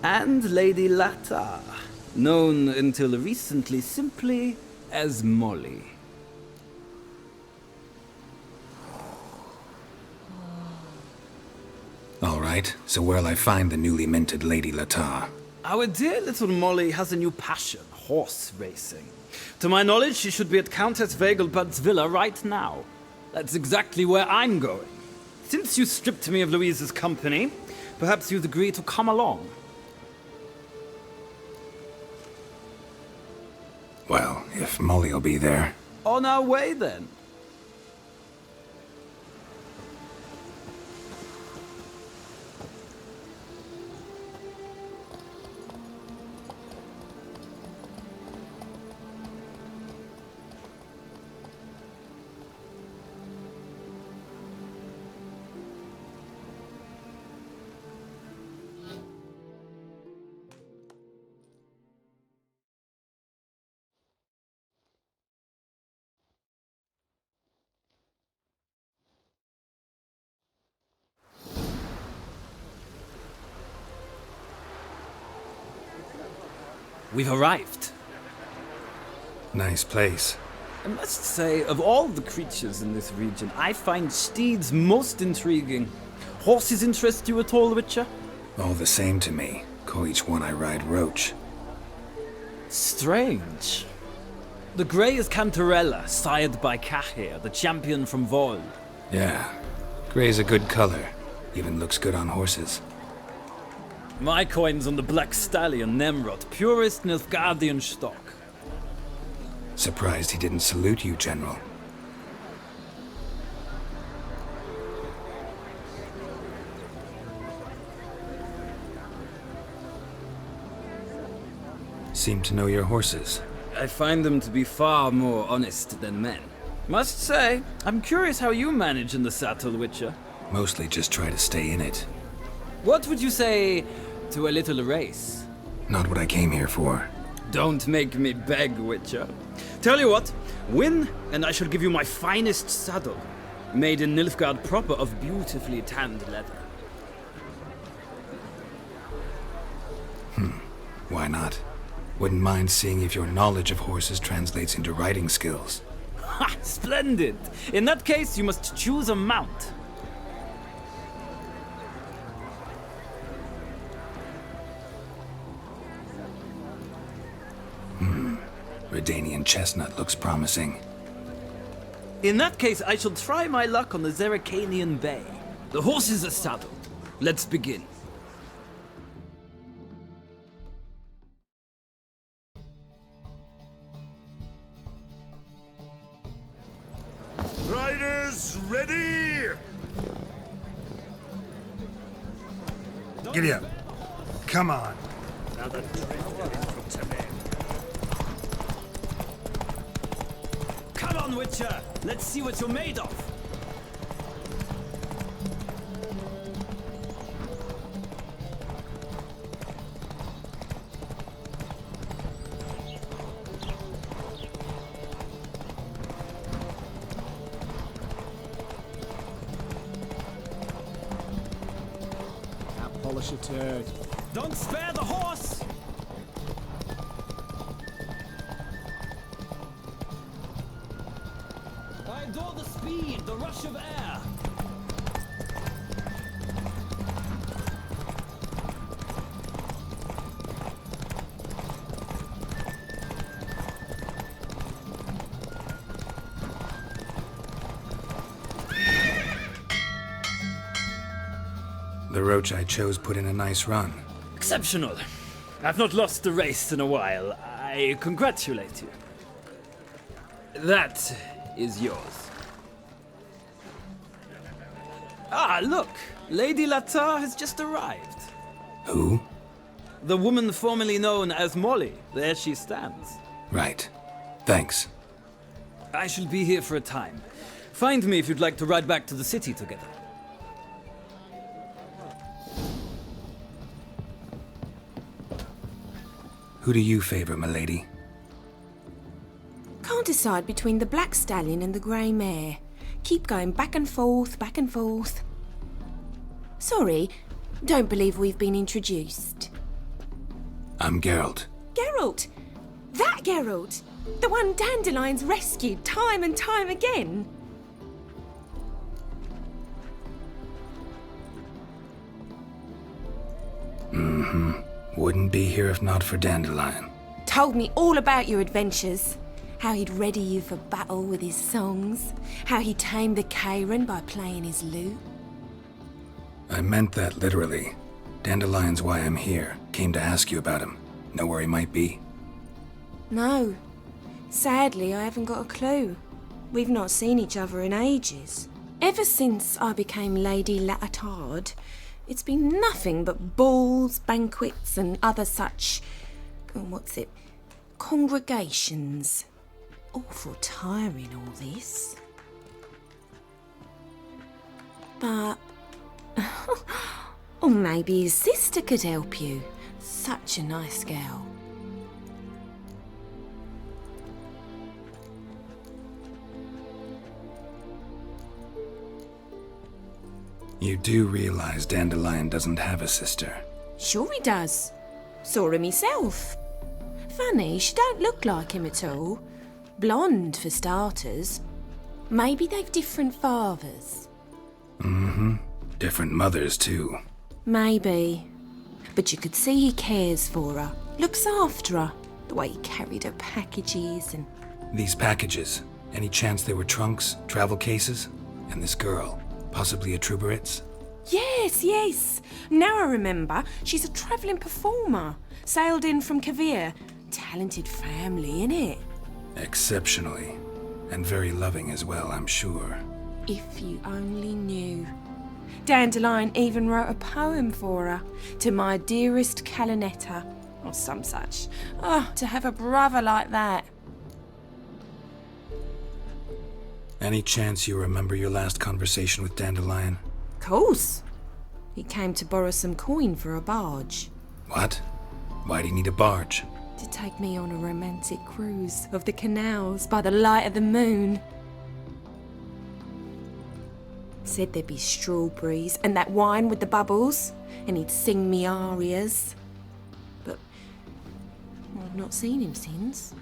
and Lady Lata, known until recently simply as Molly. All right, so where'll I find the newly minted Lady Lata? Our dear little Molly has a new passion, horse racing. To my knowledge, she should be at Countess Vegelbud's villa right now. That's exactly where I'm going. Since you stripped me of Louise's company, perhaps you'd agree to come along. Well, if Molly'll be there. On our way, then. We've arrived. Nice place. I must say, of all the creatures in this region, I find steeds most intriguing. Horses interest you at all, Witcher? All the same to me. Call each one I ride Roach. Strange. The grey is Cantarella, sired by Cahir, the champion from Vol. Yeah. Gray's a good color. Even looks good on horses. My coin's on the Black Stallion, Nemrod, purest Nilfgaardian stock. Surprised he didn't salute you, General. Seem to know your horses. I find them to be far more honest than men. Must say, I'm curious how you manage in the saddle, Witcher. Mostly just try to stay in it. What would you say to a little race? Not what I came here for. Don't make me beg, Witcher. Tell you what, win, and I shall give you my finest saddle. Made in Nilfgaard proper of beautifully tanned leather. Why not? Wouldn't mind seeing if your knowledge of horses translates into riding skills. Ha! Splendid! In that case, you must choose a mount. Redanian chestnut looks promising. In that case, I shall try my luck on the Zeracanian Bay. The horses are saddled. Let's begin. Riders, ready! Giddy up. Come on. Come on, Witcher! Let's see what you're made of! Push it, turd. Don't spare the horse! I adore the speed, the rush of air. The roach I chose put in a nice run. Exceptional. I've not lost a race in a while. I congratulate you. That is yours. Ah, look! Lady Latar has just arrived. Who? The woman formerly known as Molly. There she stands. Right. Thanks. I shall be here for a time. Find me if you'd like to ride back to the city together. Who do you favor, milady? Can't decide between the black stallion and the grey mare. Keep going back and forth, back and forth. Sorry, don't believe we've been introduced. I'm Geralt. Geralt! That Geralt! The one Dandelion's rescued time and time again! Mm-hmm. Wouldn't be here if not for Dandelion. Told me all about your adventures. How he'd ready you for battle with his songs. How he tamed the Karen by playing his lute. I meant that literally. Dandelion's why I'm here. Came to ask you about him. Know where he might be? No. Sadly, I haven't got a clue. We've not seen each other in ages. Ever since I became Lady Latard, it's been nothing but balls, banquets, and other such... congregations. Awful tiring, all this. But... or maybe his sister could help you. Such a nice girl. You do realize Dandelion doesn't have a sister? Sure he does. Saw him myself. Funny, she don't look like him at all. Blonde, for starters. Maybe they've different fathers. Mm-hmm. Different mothers, too. Maybe. But you could see he cares for her. Looks after her. The way he carried her packages and... These packages, any chance they were trunks, travel cases? And this girl, possibly a Truberitz? Yes, yes. Now I remember. She's a travelling performer. Sailed in from Kavir. Talented family, innit? Exceptionally. And very loving as well, I'm sure. If you only knew. Dandelion even wrote a poem for her. To my dearest Calinetta. Or some such. Oh, to have a brother like that. Any chance you remember your last conversation with Dandelion? Course. He came to borrow some coin for a barge. What? Why'd he need a barge? To take me on a romantic cruise of the canals by the light of the moon. Said there'd be strawberries and that wine with the bubbles, and he'd sing me arias. But I've not seen him since.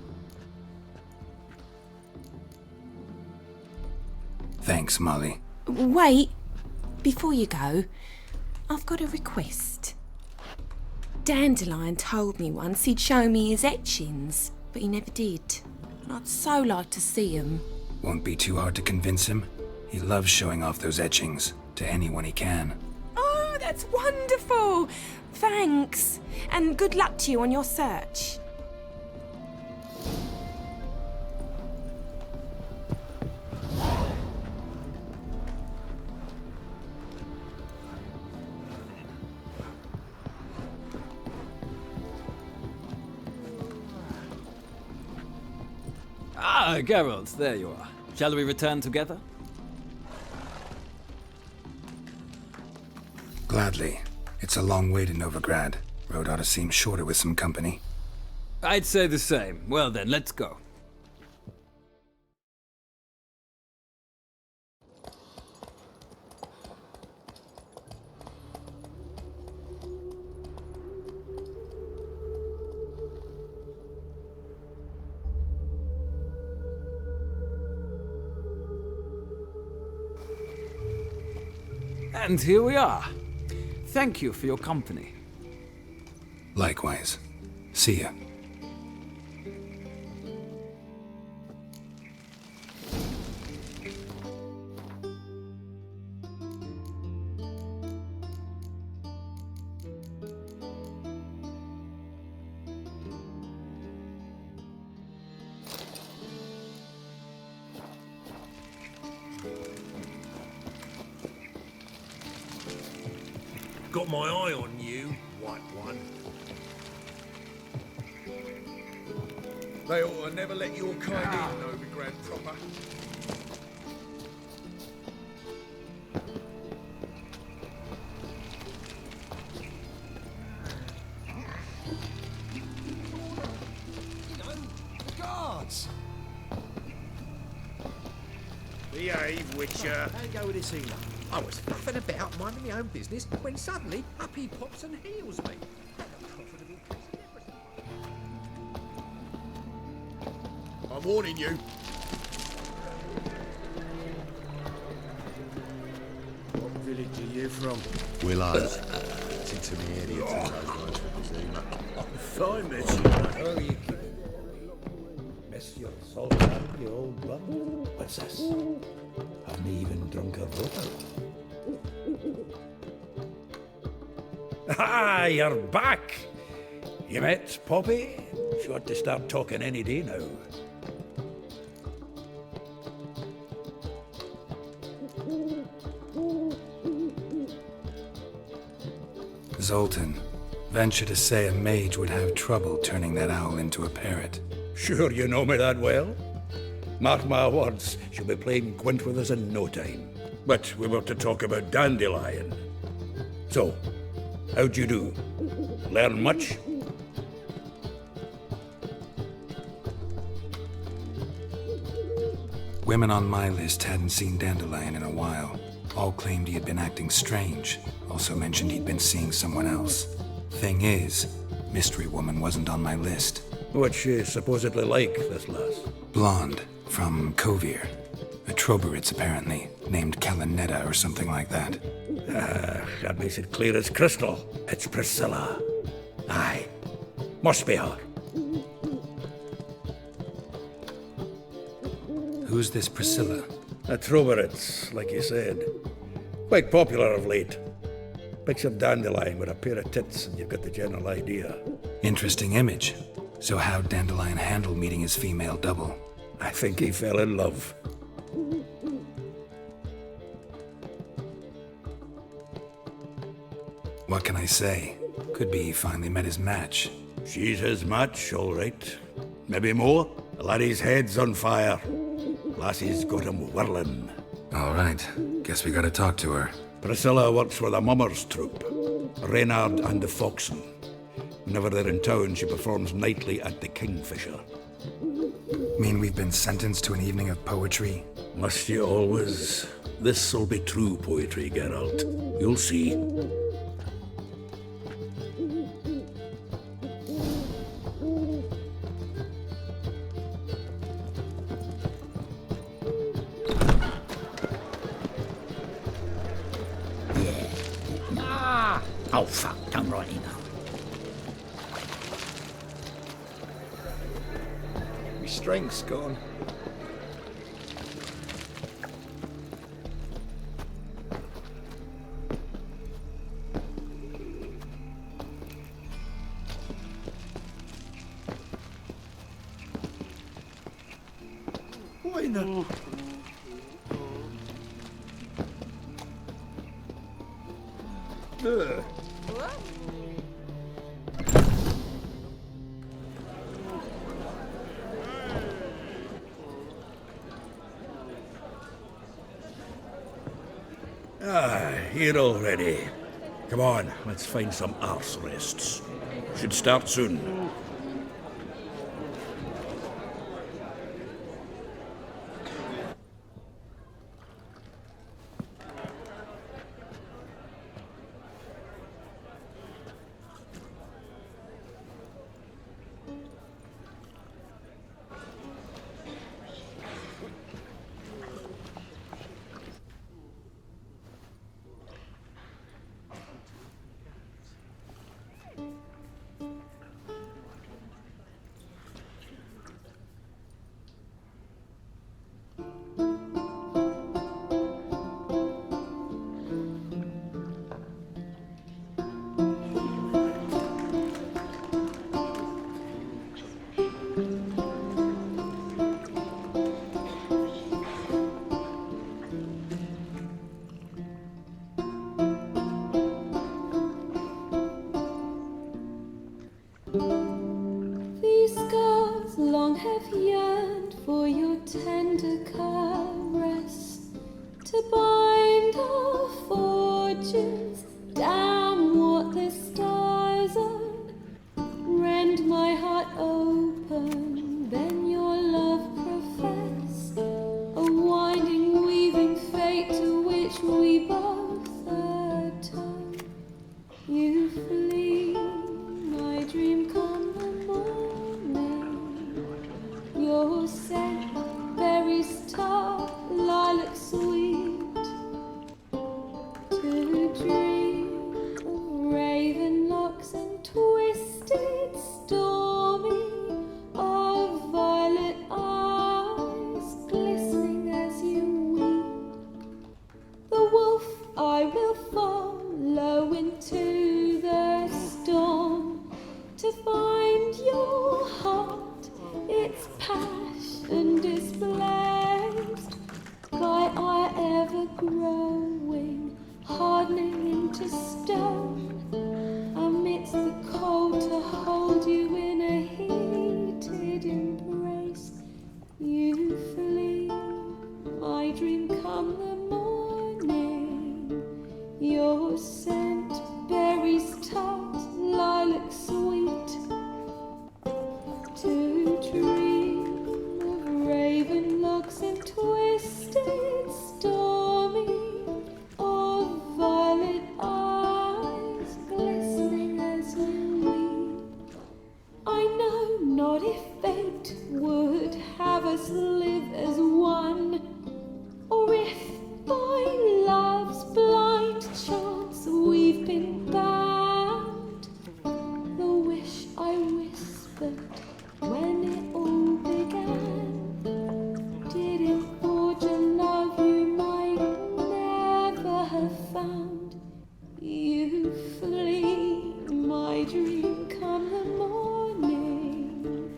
Thanks, Molly. Wait, before you go, I've got a request. Dandelion told me once he'd show me his etchings, but he never did. And I'd so like to see them. Won't be too hard to convince him. He loves showing off those etchings to anyone he can. Oh, that's wonderful! Thanks, and good luck to you on your search. Ah, Geralt, there you are. Shall we return together? Gladly. It's a long way to Novigrad. Road ought to seem shorter with some company. I'd say the same. Well then, let's go. And here we are. Thank you for your company. Likewise. See ya. Got my eye on you, white one. They ought to never let your kind in, Novi Grand Proper. Guards! Behave, Witcher. How you go with this healer? I was fluffing about, minding my own business, when suddenly up he pops and heals me. I'm warning you. What village are you from? Willows. It's into the area to those guys with the Zima. Fine, miss. How are you keeping? Miss your sultan, you old bum? What's this? Haven't even drunk a water. Ah, you're back! You met Poppy? She ought to start talking any day now. Zoltan, venture to say a mage would have trouble turning that owl into a parrot. Sure you know me that well? Mark my words, she'll be playing Gwent with us in no time. But we were to talk about Dandelion. So, how'd you do? Learn much? Women on my list hadn't seen Dandelion in a while. All claimed he had been acting strange. Also mentioned he'd been seeing someone else. Thing is, Mystery Woman wasn't on my list. What's she supposedly like, this lass? Blonde, from Kovir. A Troberitz, apparently, named Kalanetta or something like that. That makes it clear as crystal. It's Priscilla. Aye, must be her. Who's this Priscilla? A Troberitz, like you said. Quite popular of late. Picture Dandelion with a pair of tits and you've got the general idea. Interesting image. So how'd Dandelion handle meeting his female double? I think he fell in love. What can I say? Could be he finally met his match. She's his match, all right. Maybe more. The laddie's head's on fire. Lassie's got him whirling. All right. Guess we gotta talk to her. Priscilla works with a mummers troupe. Reynard and the Foxen. Whenever they're in town, she performs nightly at the Kingfisher. Mean we've been sentenced to an evening of poetry? Must you always? This'll be true poetry, Geralt. You'll see. Oh, fuck, don't write email. My strength's gone. Why not? Here already. Come on, let's find some arse rests. Should start soon. to bind our fortunes. Damn what the stars are. Rend my heart open, then your love profess. A winding, weaving fate to which we both atone. You flee, my dream come the morning. Your scent, berries tart, lilac sweet. To dream of raven locks and twisted, stormy, of violet eyes glistening as you weep. The wolf I will follow into the storm to find your heart, its passion displaced by our ever growing, hardening into stone. Amidst the cold to hold you in a heated embrace. You flee, my dream come the morning. Your scent, berries tart, lilac sweet. To dream of raven locks and twisted, stormy, of violet eyes glistening as you weep. I know not if fate would have us live as one, or if by love's blind chance we've been bound. The wish I whispered when it all began, did it forge a love you might never have found. You flee, my dream come the morning.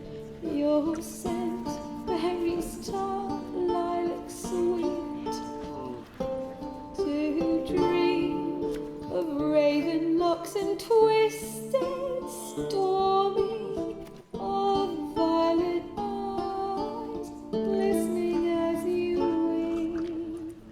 Your scent, berries tart, lilac sweet. To dream of raven locks and twisted, stormy, of violet eyes glistening as you weep.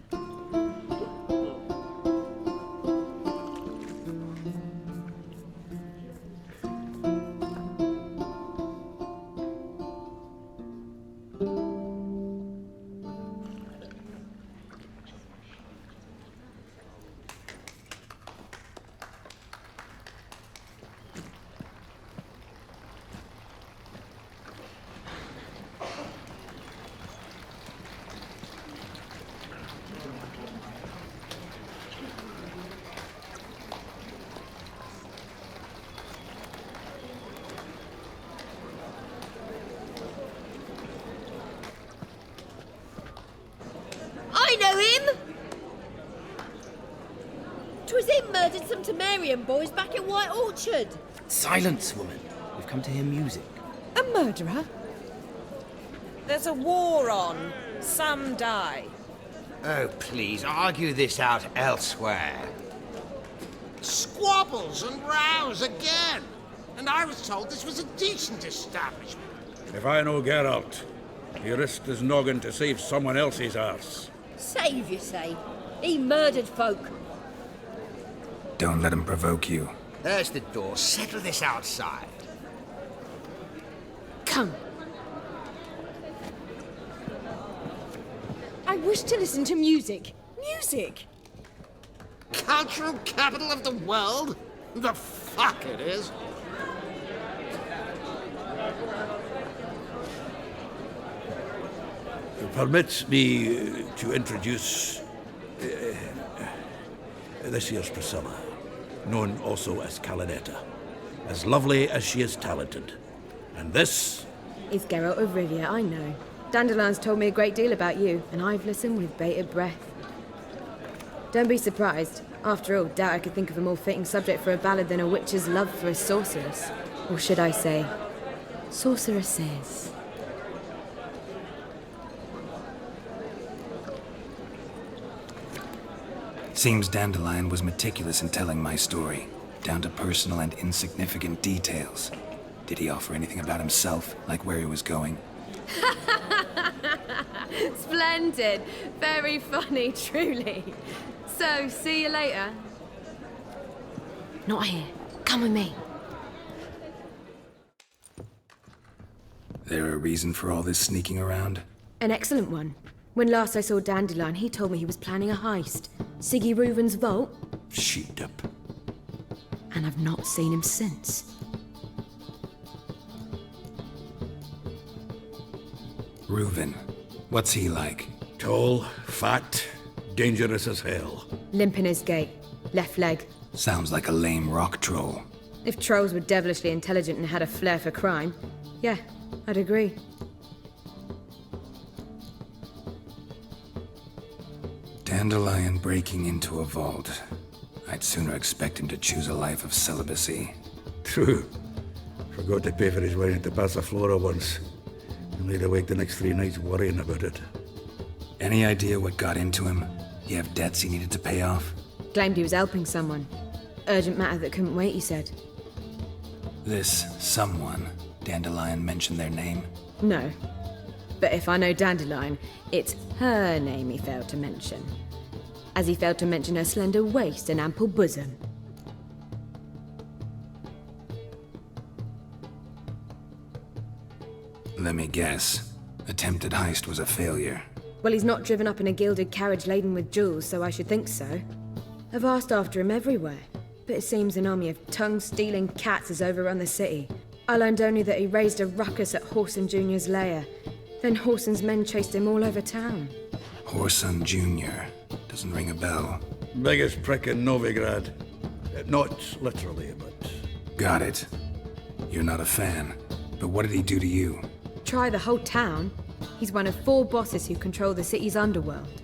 I know him! 'Twas him murdered some Temerian boys back at White Orchard. Silence, woman. We've come to hear music. A murderer? There's a war on. Some die. Oh, please, argue this out elsewhere. Squabbles and rows again. And I was told this was a decent establishment. If I know Geralt, he risked his noggin to save someone else's arse. Save, you say? He murdered folk. Don't let him provoke you. There's the door. Settle this outside. Come. I wish to listen to music. Music! Cultural capital of the world? The fuck it is. Permit me to introduce this here's Priscilla, known also as Calinetta, as lovely as she is talented. And this It's Geralt of Rivia, I know. Dandelion's told me a great deal about you, and I've listened with bated breath. Don't be surprised. After all, doubt I could think of a more fitting subject for a ballad than a witch's love for a sorceress. Or should I say, sorceresses. Seems Dandelion was meticulous in telling my story, down to personal and insignificant details. Did he offer anything about himself, like where he was going? Splendid. Very funny, truly. So, see you later. Not here. Come with me. There a reason for all this sneaking around? An excellent one. When last I saw Dandelion, he told me he was planning a heist. Siggy Reuven's vault. Sheeped up. And I've not seen him since. Reuven. What's he like? Tall, fat, dangerous as hell. Limp in his gait. Left leg. Sounds like a lame rock troll. If trolls were devilishly intelligent and had a flair for crime, yeah, I'd agree. Dandelion breaking into a vault. I'd sooner expect him to choose a life of celibacy. True. Forgot to pay for his wedding to Passaflora once. And laid awake the next 3 nights worrying about it. Any idea what got into him? You have debts he needed to pay off? Claimed he was helping someone. Urgent matter that couldn't wait, he said. This someone, Dandelion mentioned their name? No. But if I know Dandelion, it's her name he failed to mention. As he failed to mention her slender waist and ample bosom. Let me guess. Attempted heist was a failure. Well, he's not driven up in a gilded carriage laden with jewels, so I should think so. I've asked after him everywhere, but it seems an army of tongue-stealing cats has overrun the city. I learned only that he raised a ruckus at Whoreson Jr.'s lair. Then Whoreson's men chased him all over town. Whoreson Jr. Doesn't ring a bell. Biggest prick in Novigrad. Not literally, but... Got it. You're not a fan. But what did he do to you? Try the whole town. He's one of 4 bosses who control the city's underworld.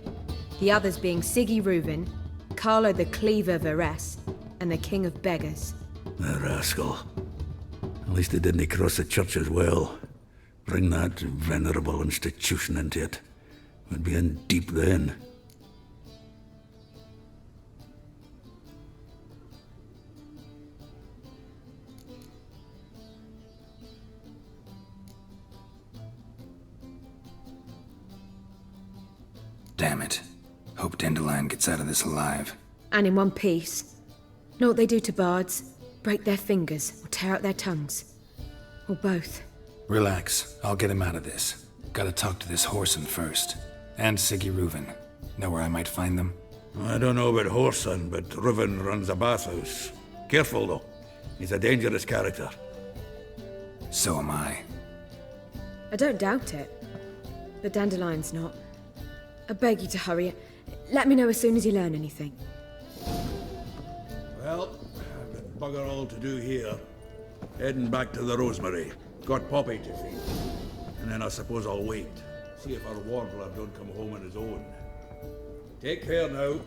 The others being Siggy Reuven, Carlo the Cleaver Varese, and the King of Beggars. The rascal. At least he didn't cross the church as well. Bring that venerable institution into it. We'd be in deep then. Damn it. Hope Dandelion gets out of this alive. And in one piece. Know what they do to bards? Break their fingers or tear out their tongues. Or both. Relax. I'll get him out of this. Gotta talk to this Whoreson first. And Siggy Reuven. Know where I might find them? I don't know about Whoreson, but Reuven runs a bathhouse. Careful, though. He's a dangerous character. So am I. I don't doubt it. But Dandelion's not. I beg you to hurry. Let me know as soon as you learn anything. Well, I've got bugger all to do here. Heading back to the Rosemary. Got Poppy to feed. And then I suppose I'll wait. See if our warbler don't come home on his own. Take care now.